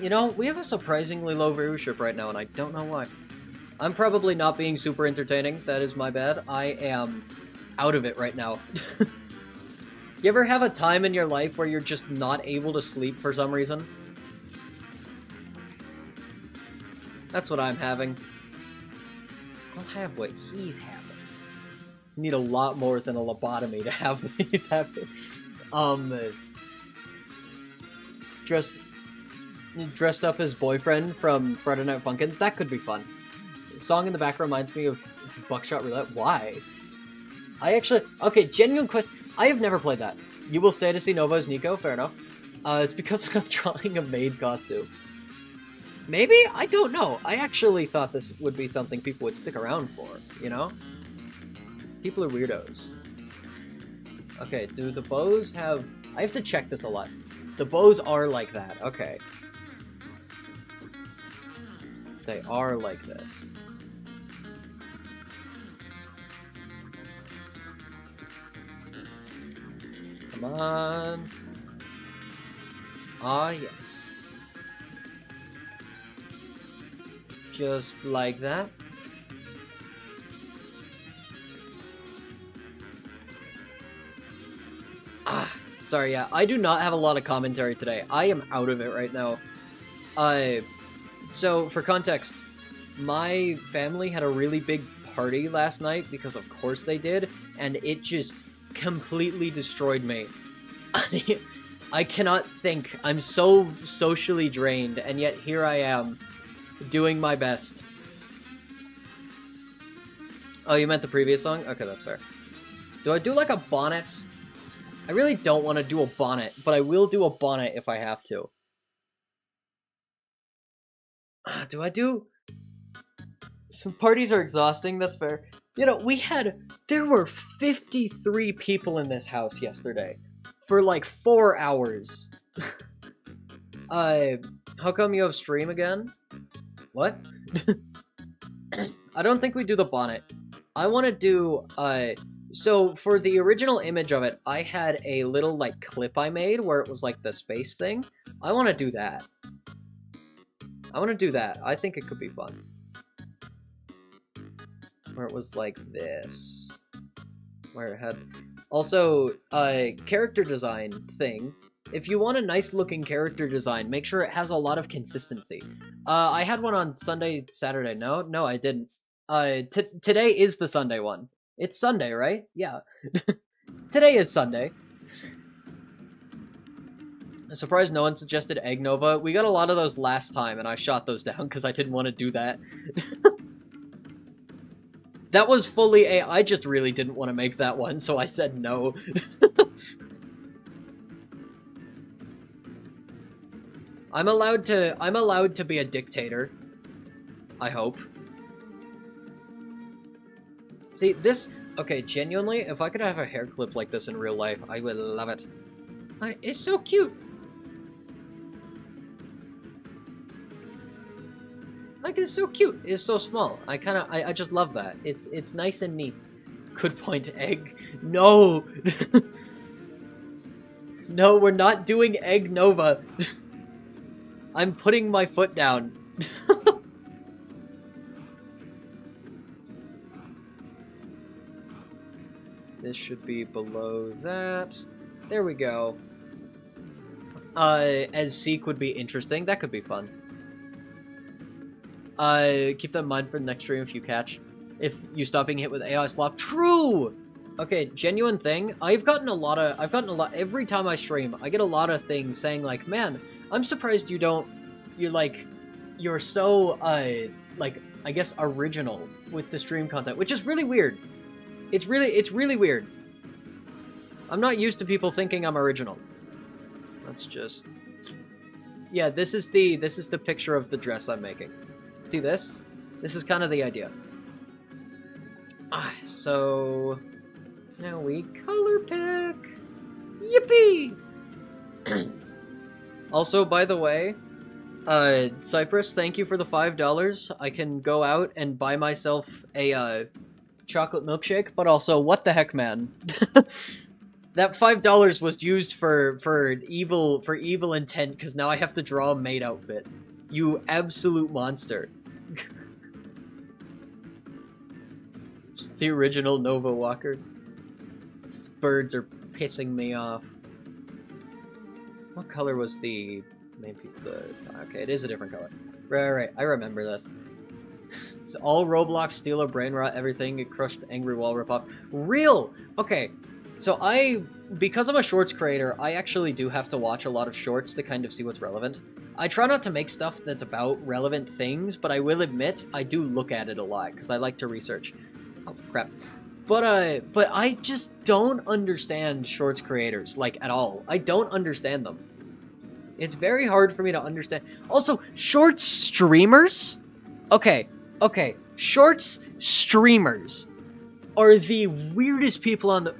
You know, we have a surprisingly low viewership right now, and I don't know why. I'm probably not being super entertaining. That is my bad. I am out of it right now. You ever have a time in your life where you're just not able to sleep for some reason? That's what I'm having. I'll have what he's having. Need a lot more than a lobotomy to have what he's having. Dressed up as boyfriend from Friday Night Funkin'. That could be fun. The song in the background reminds me of Buckshot Roulette. Why? Okay, genuine question. I have never played that. You will stay to see Nova as Nico? Fair enough. It's because I'm drawing a maid costume. Maybe? I don't know. I actually thought this would be something people would stick around for, you know? People are weirdos. Okay, do the bows have... I have to check this a lot. The bows are like that. Okay. They are like this. Come on. Ah, yes. Just like that. Sorry, yeah, I do not have a lot of commentary today. I am out of it right now. So, for context, my family had a really big party last night, because of course they did, and it just completely destroyed me. I cannot think. I'm so socially drained, and yet here I am, doing my best. Oh, you meant the previous song? Okay, that's fair. Do I do like a bonnet? I really don't want to do a bonnet, but I will do a bonnet if I have to. Do I do... Some parties are exhausting, that's fair. You know, there were 53 people in this house yesterday. For like 4 hours. How come you have stream again? What? I don't think we do the bonnet. I want to do, so for the original image of it, I had a little, like, clip I made where it was like the space thing. I want to do that. I think it could be fun. Where it was like this. Where it had... Also, character design thing. If you want a nice looking character design, make sure it has a lot of consistency. I had one on Sunday, Saturday. No, I didn't. Today is the Sunday one. It's Sunday, right? Yeah. Today is Sunday. I'm surprised no one suggested Egg Nova. We got a lot of those last time, and I shot those down because I didn't want to do that. That was fully I just really didn't want to make that one, so I said no. I'm allowed to be a dictator. I hope. See, this... Okay, genuinely, if I could have a hair clip like this in real life, I would love it. It's so cute! Like, it's so cute. It's so small. I just love that. It's nice and neat. Good point, Egg. No! No, we're not doing Egg Nova. I'm putting my foot down. This should be below that. There we go. As Seek would be interesting. That could be fun. Keep that in mind for the next stream if you catch. If you stop being hit with AI slop. True! Okay, genuine thing. I've gotten a lot, every time I stream, I get a lot of things saying like, man, I'm surprised you're so, like, I guess original with the stream content, which is really weird. It's really weird. I'm not used to people thinking I'm original. Let's just... Yeah, this is the picture of the dress I'm making. See this? This is kind of the idea. So... Now we color pick! Yippee! Also, by the way, Cypress, thank you for the $5. I can go out and buy myself a, chocolate milkshake, but also, what the heck, man? That $5 was used for evil intent, because now I have to draw a maid outfit. You absolute monster. Just the original Nova Walker. These birds are pissing me off. What color was the main piece of the... Okay, it is a different color. Right, I remember this. It's all Roblox, Steelo, Brainrot, everything, get crushed, angry wall rip-off. Real! Okay, so because I'm a shorts creator, I actually do have to watch a lot of shorts to kind of see what's relevant. I try not to make stuff that's about relevant things, but I will admit, I do look at it a lot, because I like to research. Oh, crap. But I just don't understand shorts creators, like, at all. I don't understand them. It's very hard for me to understand. Also, shorts streamers? Okay, shorts streamers are the weirdest people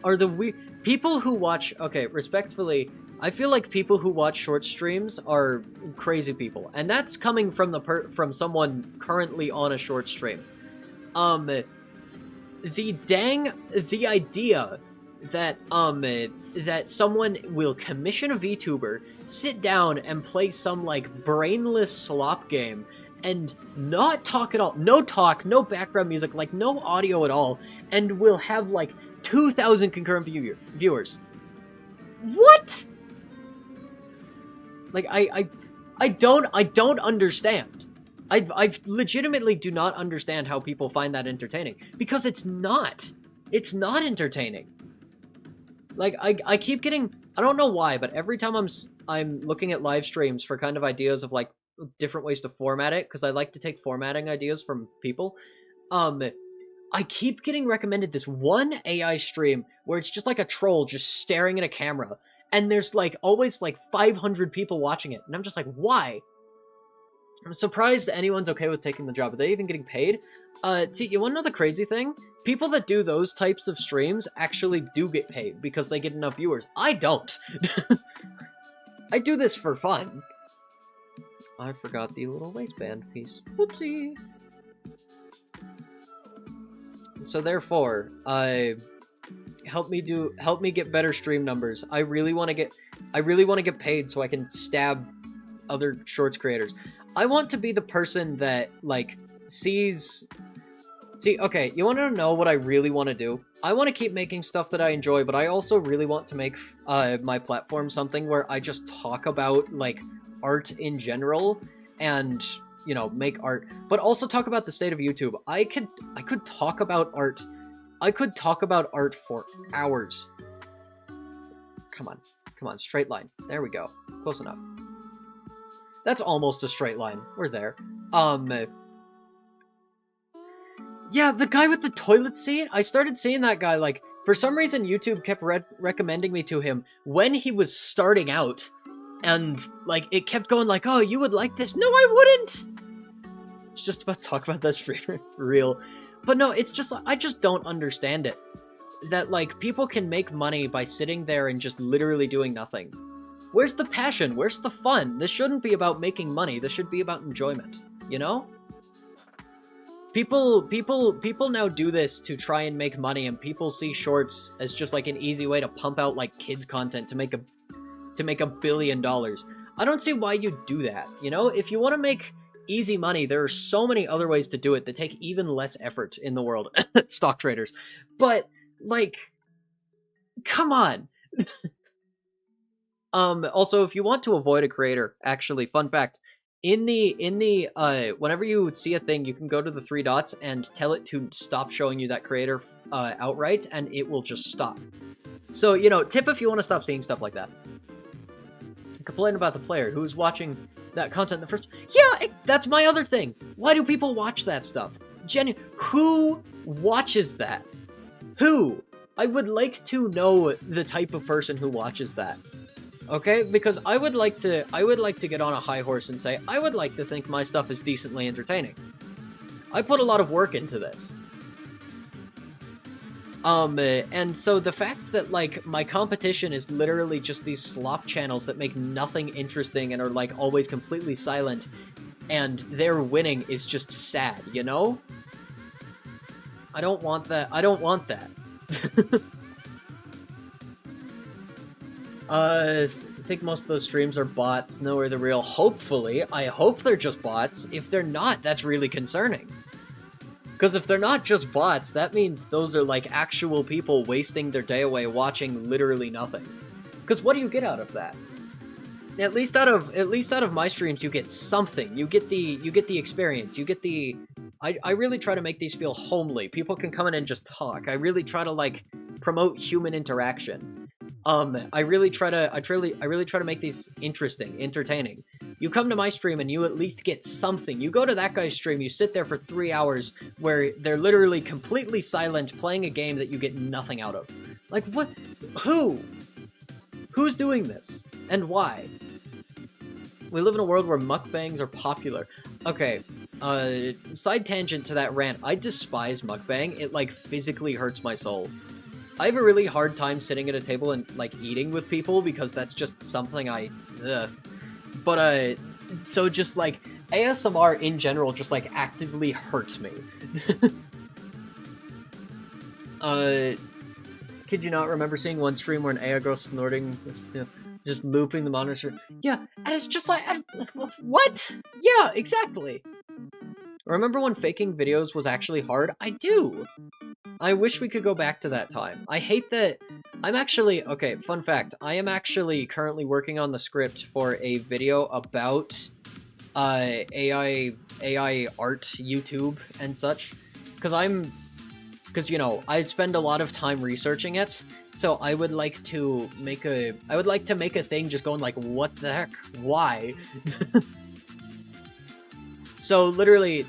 people who watch, okay, respectfully, I feel like people who watch short streams are crazy people, and that's coming from from someone currently on a short stream. The idea that that someone will commission a VTuber, sit down and play some like brainless slop game and not talk at all, no talk, no background music, like no audio at all, and will have like 2,000 concurrent viewers. What? Like I don't understand. I legitimately do not understand how people find that entertaining, because it's not. It's not entertaining. Like, I keep getting, I don't know why, but every time I'm looking at live streams for kind of ideas of like different ways to format it, because I like to take formatting ideas from people, I keep getting recommended this one AI stream where it's just like a troll just staring at a camera, and there's like always like 500 people watching it, and I'm just like, why? I'm surprised anyone's okay with taking the job. Are they even getting paid? See, you wanna know the crazy thing? People that do those types of streams actually do get paid because they get enough viewers. I don't. I do this for fun. I forgot the little waistband piece. Whoopsie. So therefore, help me get better stream numbers. I really want to get paid so I can stab other shorts creators. I want to be the person that like sees. See, okay, you want to know what I really want to do? I want to keep making stuff that I enjoy, but I also really want to make my platform something where I just talk about like art in general and, you know, make art, but also talk about the state of YouTube. I could talk about art. I could talk about art for hours. Come on, straight line. There we go. Close enough. That's almost a straight line. We're there. Yeah, the guy with the toilet seat, I started seeing that guy, like, for some reason YouTube kept recommending me to him when he was starting out, and, like, it kept going like, oh, you would like this? No, I wouldn't! It's just about to talk about that streamer, for real. But no, it's just, I just don't understand it. That, like, people can make money by sitting there and just literally doing nothing. Where's the passion? Where's the fun? This shouldn't be about making money, this should be about enjoyment, you know? People now do this to try and make money, and people see shorts as just like an easy way to pump out like kids content to make $1 billion. I don't see why you do that. You know, if you want to make easy money, there are so many other ways to do it that take even less effort in the world. Stock traders, but like, come on. Also, if you want to avoid a creator, actually, fun fact. In the whenever you see a thing, you can go to the 3 dots and tell it to stop showing you that creator outright, and it will just stop. So, you know, tip if you want to stop seeing stuff like that. Complain about the player who's watching that content in the first... Yeah, that's my other thing. Why do people watch that stuff? Who watches that? Who? I would like to know the type of person who watches that. Okay, because I would like to get on a high horse and say, I would like to think my stuff is decently entertaining. I put a lot of work into this. And so the fact that, like, my competition is literally just these slop channels that make nothing interesting and are, like, always completely silent, and they're winning is just sad, you know? I don't want that. I don't want that. I think most of those streams are bots. No, are the real. Hopefully. I hope they're just bots. If they're not, that's really concerning. Because if they're not just bots, that means those are, like, actual people wasting their day away watching literally nothing. Because what do you get out of that? At least out of my streams, you get something. You get the experience. You get the... I really try to make these feel homely. People can come in and just talk. I really try to, like, promote human interaction. I really try to make these interesting, entertaining. You come to my stream and you at least get something. You go to that guy's stream, you sit there for 3 hours where they're literally completely silent playing a game that you get nothing out of. Like, what? Who? Who's doing this? And why? We live in a world where mukbangs are popular. Okay, side tangent to that rant. I despise mukbang. It, like, physically hurts my soul. I have a really hard time sitting at a table and, like, eating with people because that's just something ugh. But, so just, like, ASMR in general just, like, actively hurts me. Kid you not remember seeing one stream where an AI girl snorting, just looping the monitor? Yeah, and it's just like, what? Yeah, exactly. Remember when faking videos was actually hard? I do! I wish we could go back to that time. I hate that... I'm actually... Okay, fun fact. I am actually currently working on the script for a video about AI art YouTube and such, because you know, I spend a lot of time researching it, so I would like to make a thing just going like, what the heck, why? So literally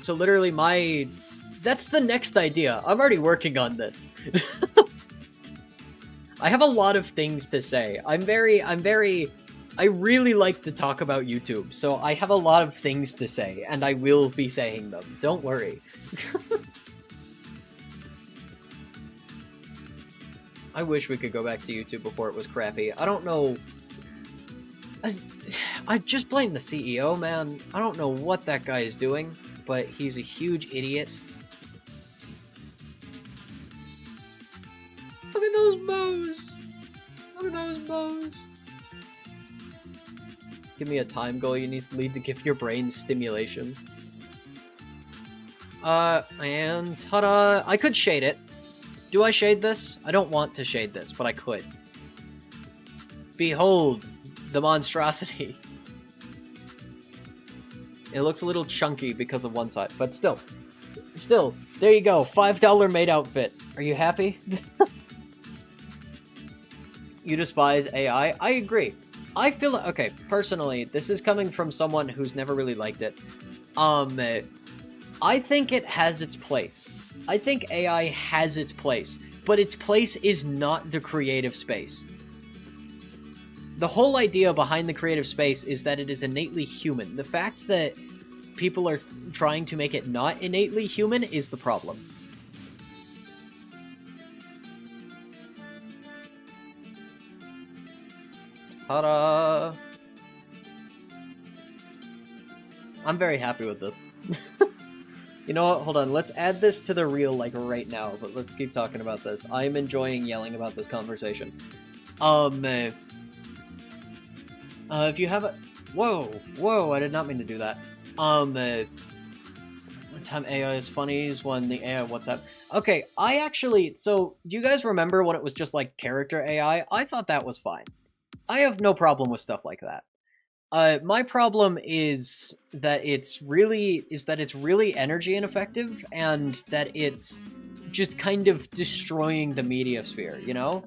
that's the next idea. I'm already working on this. I have a lot of things to say. I really like to talk about YouTube, so I have a lot of things to say, and I will be saying them. Don't worry. I wish we could go back to YouTube before it was crappy. I don't know. I just blame the CEO, man. I don't know what that guy is doing, but he's a huge idiot. Look at those bows! Look at those bows! Give me a time goal you need to give your brain stimulation. And ta-da! I could shade it. Do I shade this? I don't want to shade this, but I could. Behold the monstrosity. It looks a little chunky because of one side, but still, there you go. $5 maid outfit. Are you happy? You despise AI? I agree. I feel, okay, personally, this is coming from someone who's never really liked it. I think it has its place. I think AI has its place, but its place is not the creative space. The whole idea behind the creative space is that it is innately human. The fact that people are trying to make it not innately human is the problem. Ta-da! I'm very happy with this. You know what? Hold on. Let's add this to the reel, like, right now, but let's keep talking about this. I'm enjoying yelling about this conversation. If you have a... Whoa, I did not mean to do that. One time AI is funny is when the AI WhatsApp... Okay, I actually... So, do you guys remember when it was just, like, character AI? I thought that was fine. I have no problem with stuff like that. My problem is that it's really energy ineffective, and that it's just kind of destroying the media sphere, you know?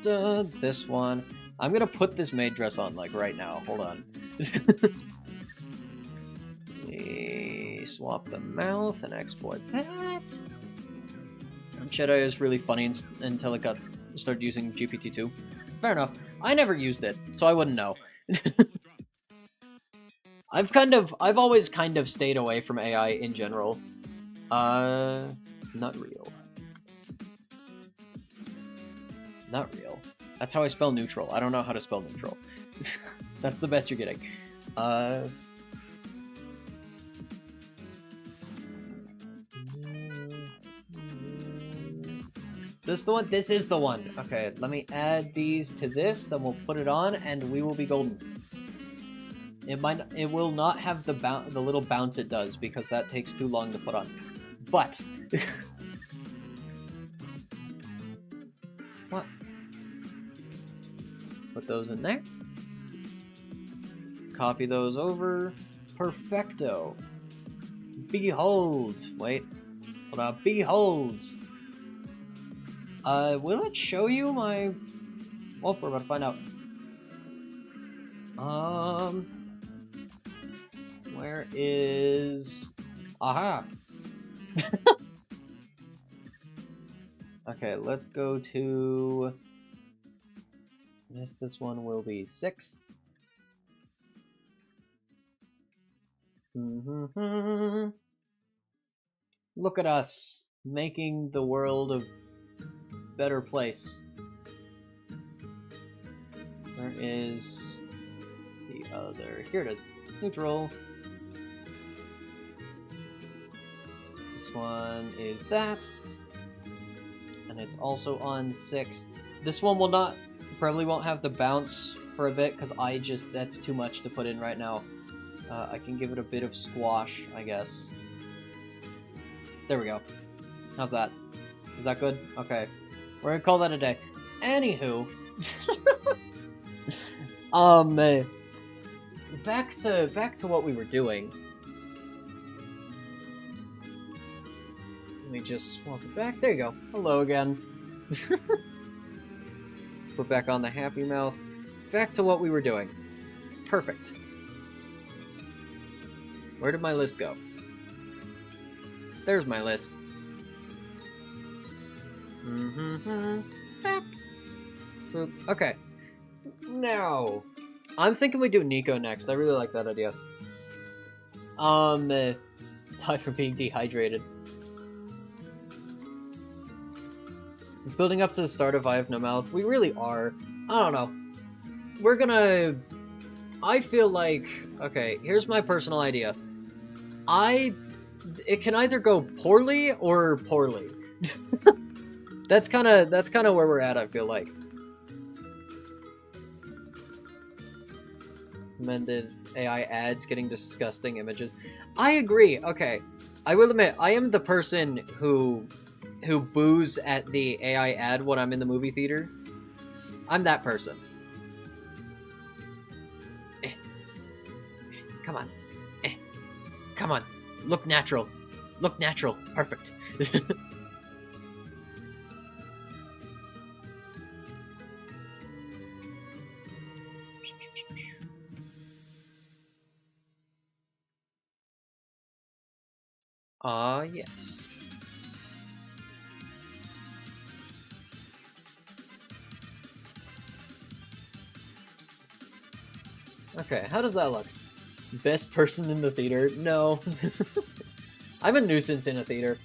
This one. I'm gonna put this maid dress on, like, right now. Hold on. Swap the mouth and export that. Jedi is really funny until it started using GPT-2. Fair enough. I never used it, so I wouldn't know. I've always kind of stayed away from AI in general. Not real. Not real. That's how I spell neutral. I don't know how to spell neutral. That's the best you're getting. This the one? This is the one. Okay, let me add these to this, then we'll put it on, and we will be golden. It will not have the little bounce it does, because that takes too long to put on. But... What? Put those in there. Copy those over. Perfecto. Behold. Wait. Hold on. Behold. Will it show you my... Well, we're about to find out. Where is... Aha! Okay, let's go to... This one will be 6. Look at us, making the world a better place. Where is the other? Here it is. Neutral. This one is that. And it's also on 6. This one will not, probably won't have the bounce for a bit, because that's too much to put in right now. I can give it a bit of squash, I guess. There we go. How's that? Is that good? Okay. We're gonna call that a day. Anywho, Uh, back to what we were doing. Let me just walk it back. There you go. Hello again. Put back on the happy mouth. Back to what we were doing. Perfect. Where did my list go? There's my list. Okay. Now, I'm thinking we do Nico next. I really like that idea. Die for being dehydrated. Building up to the start of I Have No Mouth, we really are. I don't know. We're gonna... I feel like... Okay, here's my personal idea. It can either go poorly or poorly. That's kind of where we're at, I feel like. Recommended AI ads getting disgusting images. I agree. Okay. I will admit, I am the person who boos at the AI ad when I'm in the movie theater. I'm that person. Come on. Come on. Look natural. Look natural. Perfect. Yes. Okay, how does that look? Best person in the theater? No. I'm a nuisance in a theater.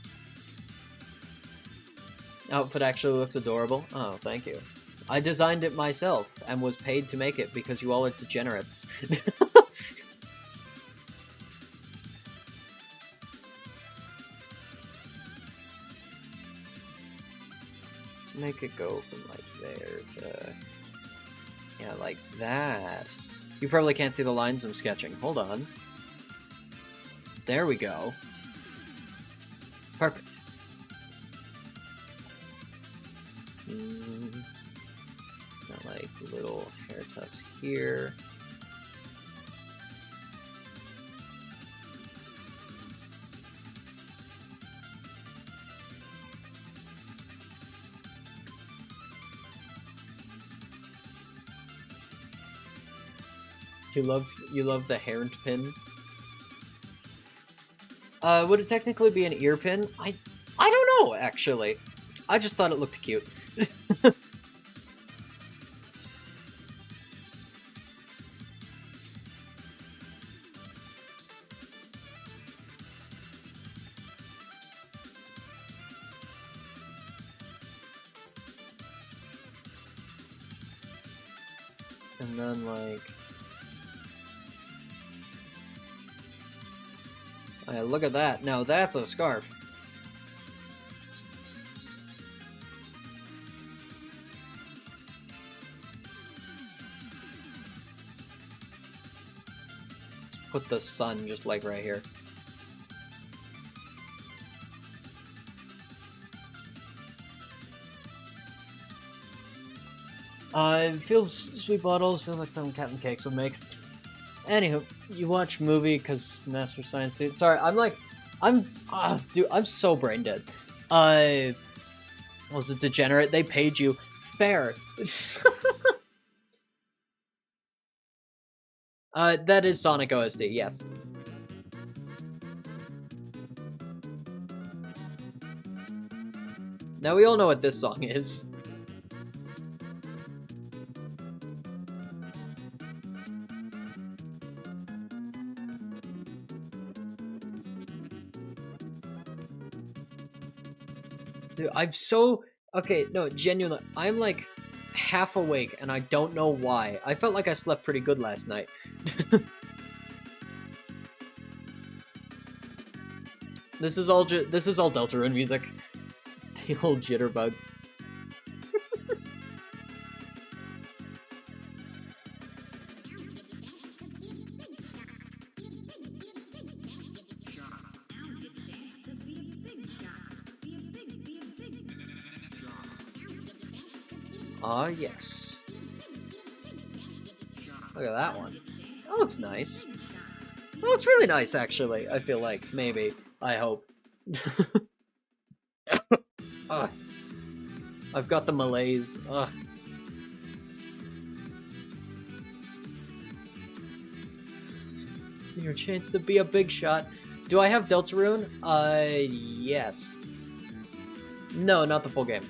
Outfit actually looks adorable. Oh, thank you. I designed it myself and was paid to make it because you all are degenerates. Let's make it go from like there to... Yeah, like that. You probably can't see the lines I'm sketching. Hold on. There we go. Perfect. It's got like little hair tufts here. You love the hairpin? Would it technically be an ear pin? I don't know, actually. I just thought it looked cute. And then, like... Oh, yeah, look at that. Now that's a scarf. Let's put the sun just like right here. It feels... Sweet Bottles feels like something Captain Cakes would make. Anywho, you watch movie because Master Science... Sorry, dude, I'm so brain dead. Was it Degenerate? They paid you. Fair. That is Sonic OSD, yes. Now we all know what this song is. Dude, I'm so... Okay, no, genuinely, I'm like half awake and I don't know why. I felt like I slept pretty good last night. This is all Deltarune music. The old jitterbug. Ah, yes. Look at that one. That looks nice. That looks really nice, actually. I feel like. Maybe. I hope. Ugh. I've got the malaise. Ugh. Your chance to be a big shot. Do I have Deltarune? Yes. No, not the full game.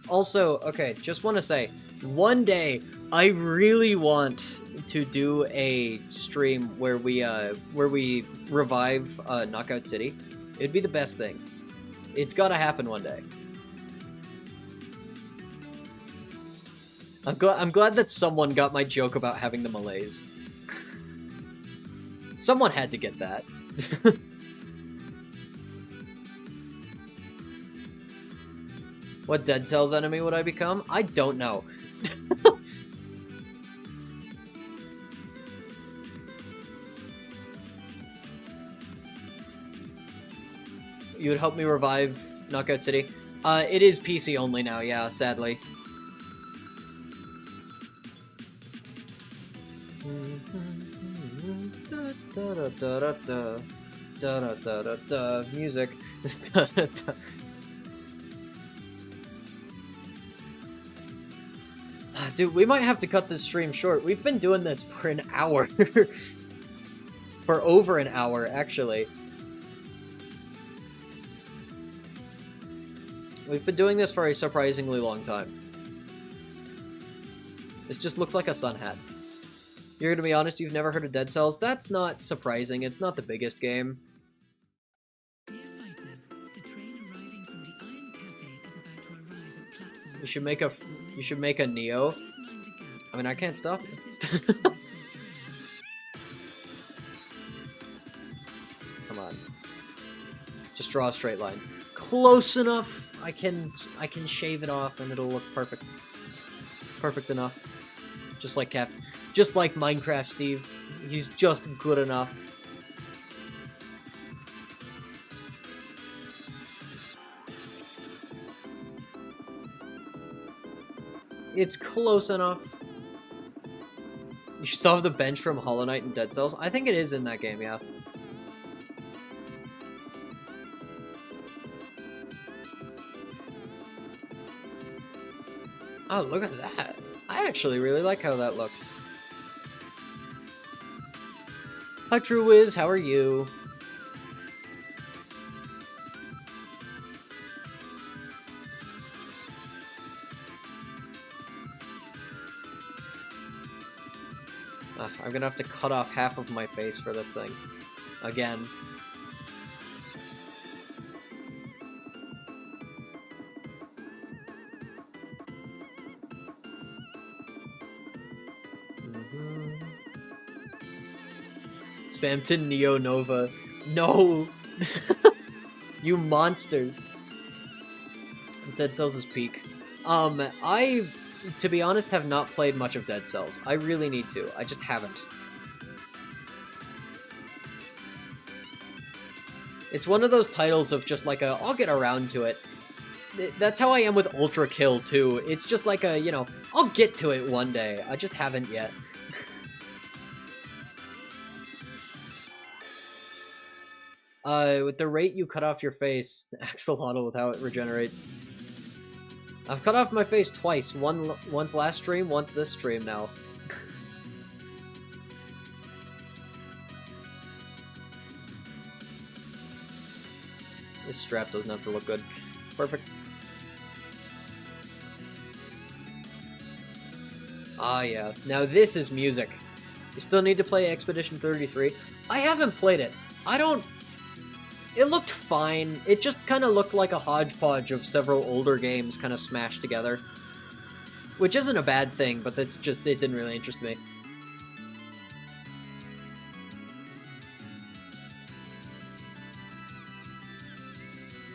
Also, okay, just want to say, one day, I really want to do a stream where we revive Knockout City. It'd be the best thing. It's gotta happen one day. I'm glad that someone got my joke about having the malaise. Someone had to get that. What Dead Cells enemy would I become? I don't know. You would help me revive Knockout City? It is PC only now, yeah, sadly. Music. Dude, we might have to cut this stream short. We've been doing this for an hour. For over an hour, actually. We've been doing this for a surprisingly long time. This just looks like a sun hat. You're gonna be honest, you've never heard of Dead Cells? That's not surprising, it's not the biggest game. Dear fighters, the train arriving from the Iron Cafe is about to arrive at platform. You should make a Neo. I mean, I can't stop it. Come on. Just draw a straight line. Close enough. I can shave it off and it'll look perfect. Perfect enough. Just like Minecraft Steve. He's just good enough. It's close enough. You still have the bench from Hollow Knight and Dead Cells? I think it is in that game, yeah. Oh, look at that. I actually really like how that looks. Hi, True Wiz, how are you? I'm gonna have to cut off half of my face for this thing. Again. Spam to Neo Nova. No! You monsters. Dead Cells is peak. I, to be honest, have not played much of Dead Cells. I really need to. I just haven't. It's one of those titles of just like a, I'll get around to it. That's how I am with Ultra Kill, too. It's just like a, you know, I'll get to it one day. I just haven't yet. With the rate you cut off your face, Axolotl with how it regenerates. I've cut off my face twice. Once last stream, once this stream now. This strap doesn't have to look good. Perfect. Ah, yeah. Now this is music. You still need to play Expedition 33. I haven't played it. I don't... It looked fine. It just kind of looked like a hodgepodge of several older games kind of smashed together. Which isn't a bad thing, but that's just, it didn't really interest me.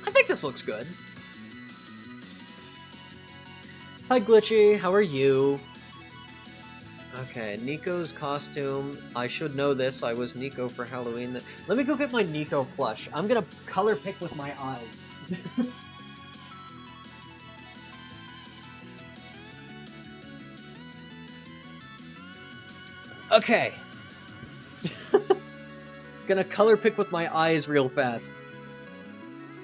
I think this looks good. Hi Glitchy, how are you? Okay, Nico's costume. I should know this. I was Nico for Halloween. Let me go get my Nico plush. I'm gonna color pick with my eyes. Okay. Gonna color pick with my eyes real fast.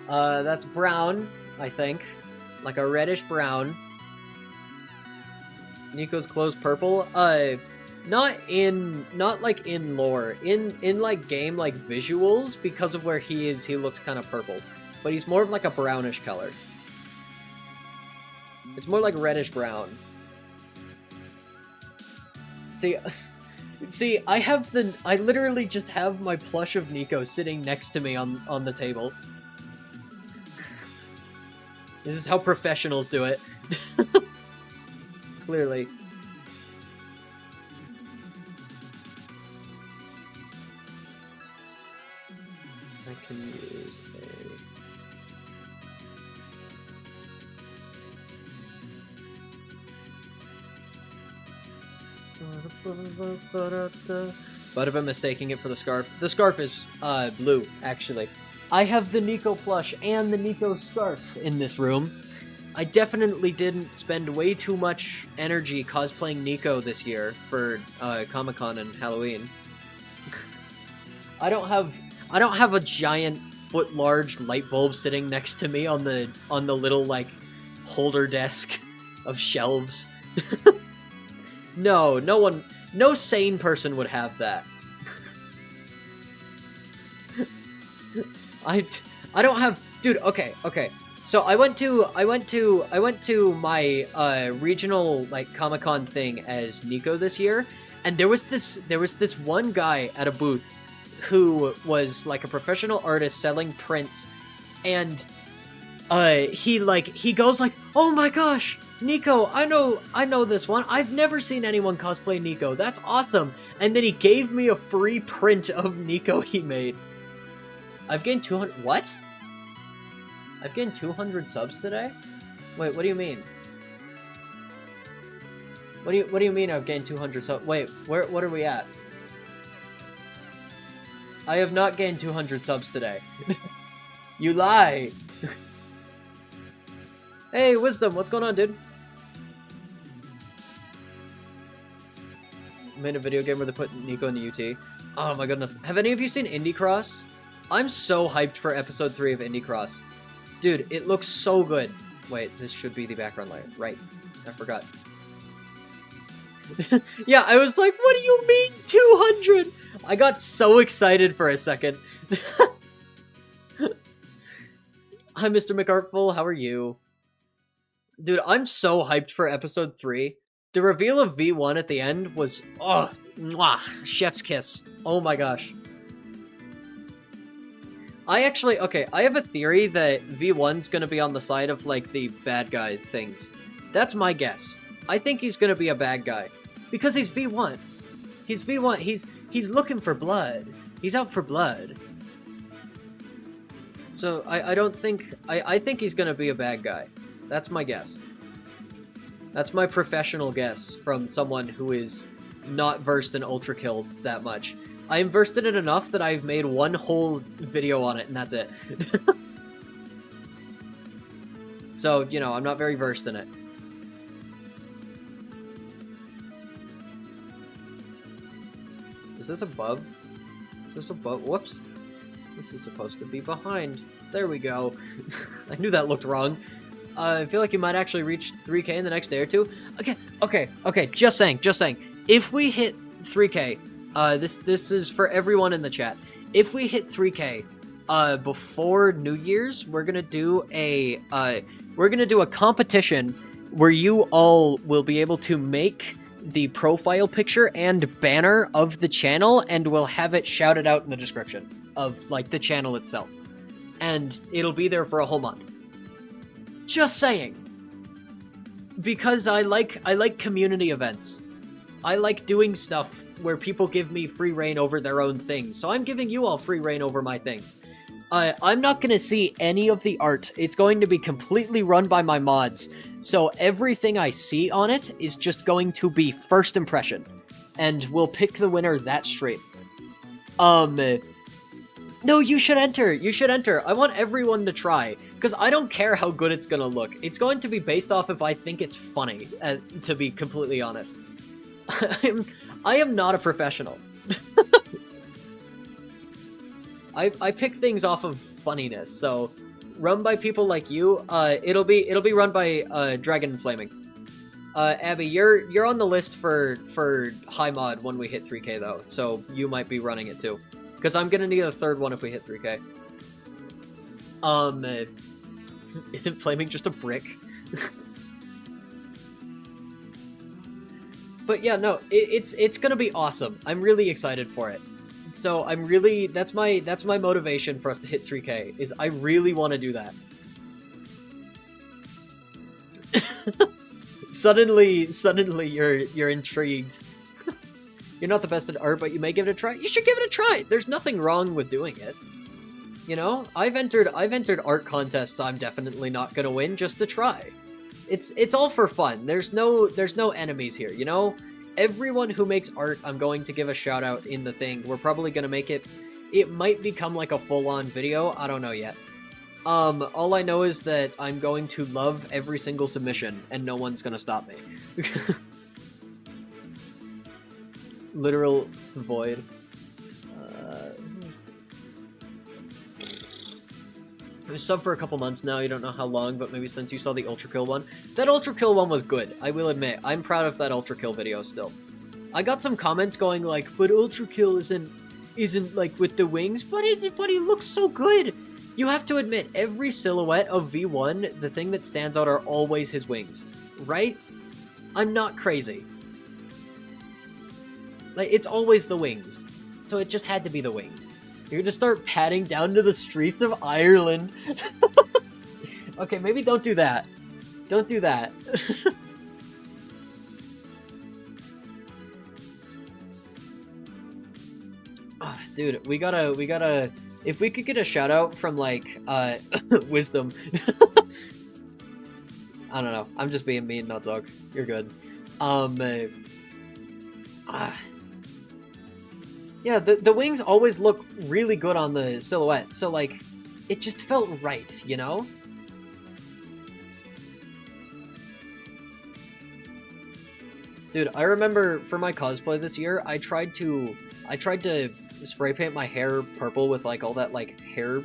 That's brown, I think. Like a reddish brown. Nico's clothes purple. Not like in lore. In like game like visuals, because of where he is, he looks kind of purple. But he's more of like a brownish color. It's more like reddish brown. See, I literally just have my plush of Nico sitting next to me on the table. This is how professionals do it. Clearly. I can use but if I'm mistaking it for the scarf. The scarf is blue, actually. I have the Nico plush and the Nico scarf in this room. I definitely didn't spend way too much energy cosplaying Nico this year for Comic-Con and Halloween. I don't have a giant foot-large light bulb sitting next to me on the little like holder desk of shelves. No sane person would have that. I don't have, dude. Okay. So I went to my regional like Comic-Con thing as Nico this year, and there was this one guy at a booth who was like a professional artist selling prints, and he goes like, "Oh my gosh, Nico, I know this one. I've never seen anyone cosplay Nico. That's awesome." And then he gave me a free print of Nico he made. I've gained 200. What? I've gained 200 subs today? Wait, what do you mean? What do you mean I've gained 200 subs? Wait, what are we at? I have not gained 200 subs today. You lie. Hey, Wisdom, what's going on, dude? Made a video game where they put Nico in the UT. Oh my goodness. Have any of you seen Indie Cross? I'm so hyped for episode 3 of Indie Cross. Dude, it looks so good. Wait, this should be the background layer. Right. I forgot. Yeah, I was like, what do you mean 200? I got so excited for a second. Hi, Mr. McArtful. How are you? Dude, I'm so hyped for episode 3. The reveal of V1 at the end was, oh, mwah, chef's kiss. Oh my gosh. I have a theory that V1's gonna be on the side of, like, the bad guy things. That's my guess. I think he's gonna be a bad guy. Because he's V1. He's V1. He's looking for blood. He's out for blood. So, I don't think... I think he's gonna be a bad guy. That's my guess. That's my professional guess from someone who is not versed in Ultra Kill that much. I am versed in it enough that I've made one whole video on it, and that's it. So, you know, I'm not very versed in it. Is this above? Is this above? Whoops. This is supposed to be behind. There we go. I knew that looked wrong. I feel like you might actually reach 3K in the next day or two. Okay. Just saying. If we hit 3K... this is for everyone in the chat. If we hit 3K before New Year's, we're gonna do a competition where you all will be able to make the profile picture and banner of the channel, and we'll have it shouted out in the description of like the channel itself, and it'll be there for a whole month. Just saying, because I like community events. I like doing stuff where people give me free reign over their own things, so I'm giving you all free reign over my things. I'm not going to see any of the art. It's going to be completely run by my mods, so everything I see on it is just going to be first impression. and we'll pick the winner that stream. No, you should enter. You should enter. I want everyone to try because I don't care how good it's gonna look. It's going to be based off if I think it's funny. To be completely honest, I am not a professional. I pick things off of funniness. So, run by people like you. It'll be run by Dragon Flaming. Abby, you're on the list for high mod when we hit 3K though, so you might be running it too. Because I'm gonna need a third one if we hit 3K. Isn't Flaming just a brick? But yeah, no, it's gonna be awesome. I'm really excited for it. So I'm really that's my motivation for us to hit 3K is I really want to do that. Suddenly you're intrigued. You're not the best at art, but you may give it a try. You should give it a try. There's nothing wrong with doing it. You know, I've entered art contests I'm definitely not gonna win just to try. It's all for fun. There's no enemies here, you know? Everyone who makes art, I'm going to give a shout out in the thing. We're probably gonna make it. It might become like a full-on video. I don't know yet. All I know is that I'm going to love every single submission, and no one's gonna stop me. Literal void. I was sub for a couple months now, you don't know how long, but maybe since you saw the Ultra Kill one. That Ultra Kill one was good, I will admit. I'm proud of that Ultra Kill video still. I got some comments going like, but Ultra Kill isn't like with the wings, but he looks so good! You have to admit, every silhouette of V1, the thing that stands out are always his wings. Right? I'm not crazy. Like, it's always the wings. So it just had to be the wings. You're gonna start padding down to the streets of Ireland. Okay, maybe don't do that. Don't do that. Oh, dude, we gotta... If we could get a shout out from, like, Wisdom. I don't know. I'm just being mean, not Zog. You're good. Yeah, the wings always look really good on the silhouette, so, like, it just felt right, you know? Dude, I remember for my cosplay this year, I tried to spray paint my hair purple with, like, all that, like, hair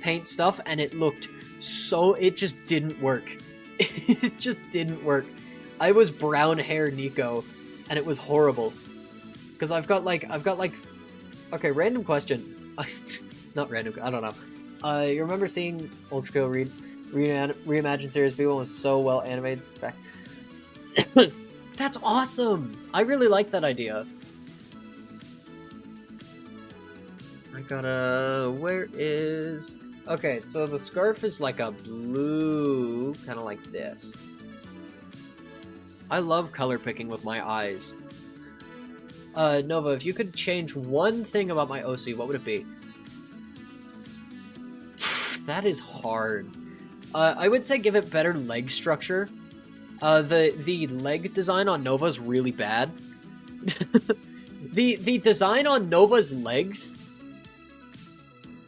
paint stuff, and it looked so... It just didn't work. It just didn't work. I was brown hair Nico, and it was horrible. Because I've got like... Okay, random question. Not random, I don't know. You remember seeing Ultra Kill Reimagined Series V1 was so well animated? That's awesome! I really like that idea. I gotta... Where is... Okay, so the scarf is like a blue... Kind of like this. I love color picking with my eyes. Nova, if you could change one thing about my OC, what would it be? That is hard. I would say give it better leg structure. The leg design on Nova's really bad. The design on Nova's legs...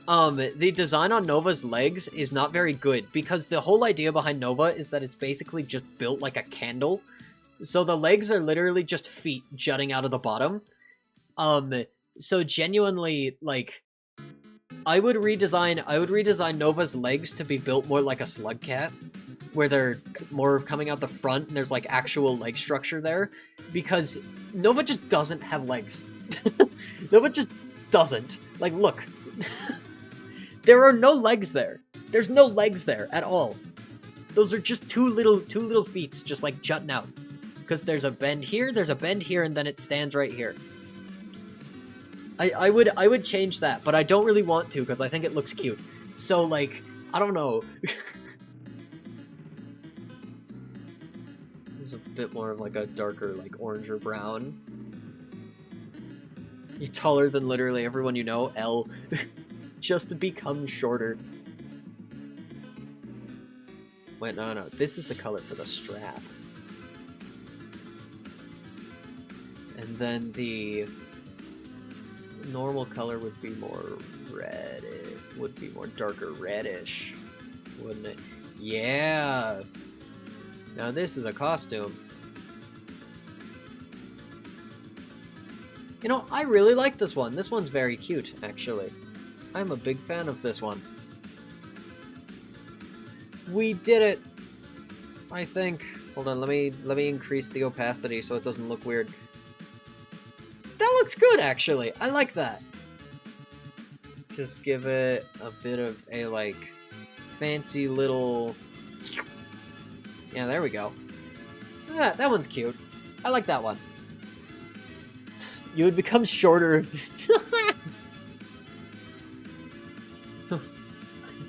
the design on Nova's legs is not very good, because the whole idea behind Nova is that it's basically just built like a candle. So the legs are literally just feet jutting out of the bottom. So genuinely, like, I would redesign Nova's legs to be built more like a slug cat, where they're more coming out the front and there's like actual leg structure there, because Nova just doesn't have legs. Nova just doesn't. Like, look. There are no legs there. There's no legs there at all. Those are just two little feet just like jutting out. Because there's a bend here, and then it stands right here. I would change that, but I don't really want to because I think it looks cute. So, like, I don't know. There's a bit more of like a darker, like, orange or brown. You're taller than literally everyone you know, L. Just to become shorter. Wait, no. This is the color for the strap. And then the normal color would be more red. It would be more darker reddish, wouldn't it? Yeah. Now this is a costume. You know, I really like this one. This one's very cute, actually. I'm a big fan of this one. We did it! I think. Hold on, let me increase the opacity so it doesn't look weird. That looks good, actually. I like that. Just give it a bit of a, like, fancy little... Yeah, there we go. Yeah, that one's cute. I like that one. You would become shorter.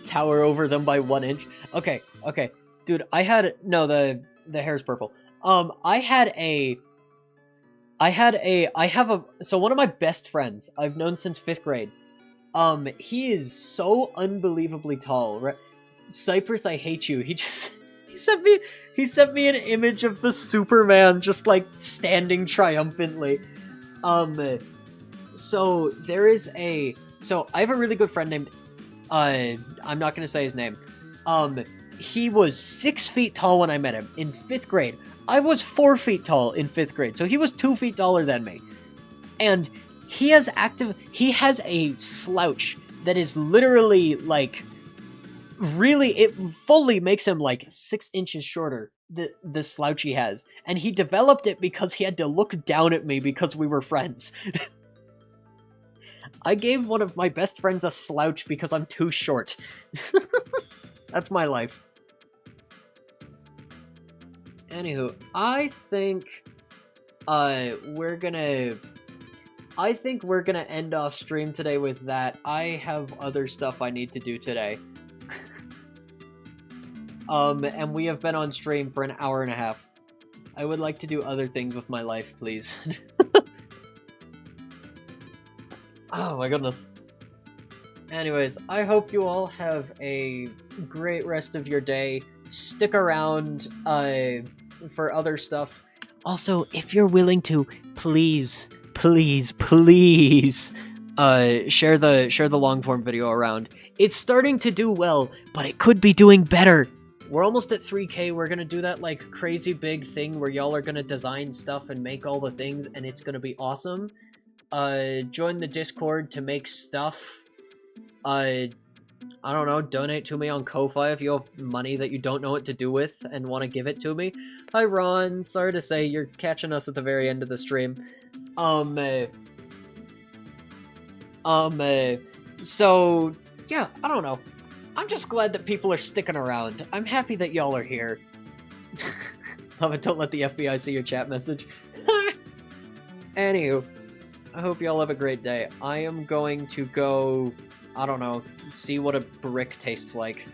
Tower over them by 1 inch. Okay, okay. Dude, I had... No, the hair's purple. So one of my best friends I've known since 5th grade. He is so unbelievably tall. Right? Cypress, I hate you. He sent me an image of the Superman just like standing triumphantly. So there is so I have a really good friend named, I'm not gonna say his name. He was 6 feet tall when I met him in 5th grade. I was 4 feet tall in 5th grade, so he was 2 feet taller than me. And he has a slouch that is literally like, it fully makes him like 6 inches shorter, the slouch he has. And he developed it because he had to look down at me because we were friends. I gave one of my best friends a slouch because I'm too short. That's my life. Anywho, I think we're gonna end off stream today with that. I have other stuff I need to do today. And we have been on stream for an hour and a half. I would like to do other things with my life, please. Oh my goodness. Anyways, I hope you all have a great rest of your day. Stick around, for other stuff. Also, if you're willing to, please, share the long form video around. It's starting to do well, but it could be doing better. We're almost at 3K. We're gonna do that like crazy big thing where y'all are gonna design stuff and make all the things, and it's gonna be awesome. Join the Discord to make stuff. I don't know, donate to me on Ko-Fi if you have money that you don't know what to do with and want to give it to me. Hi Ron, sorry to say, you're catching us at the very end of the stream. So, yeah, I don't know. I'm just glad that people are sticking around. I'm happy that y'all are here. Love it, don't let the FBI see your chat message. Anywho, I hope y'all have a great day. I am going to go, I don't know, see what a brick tastes like.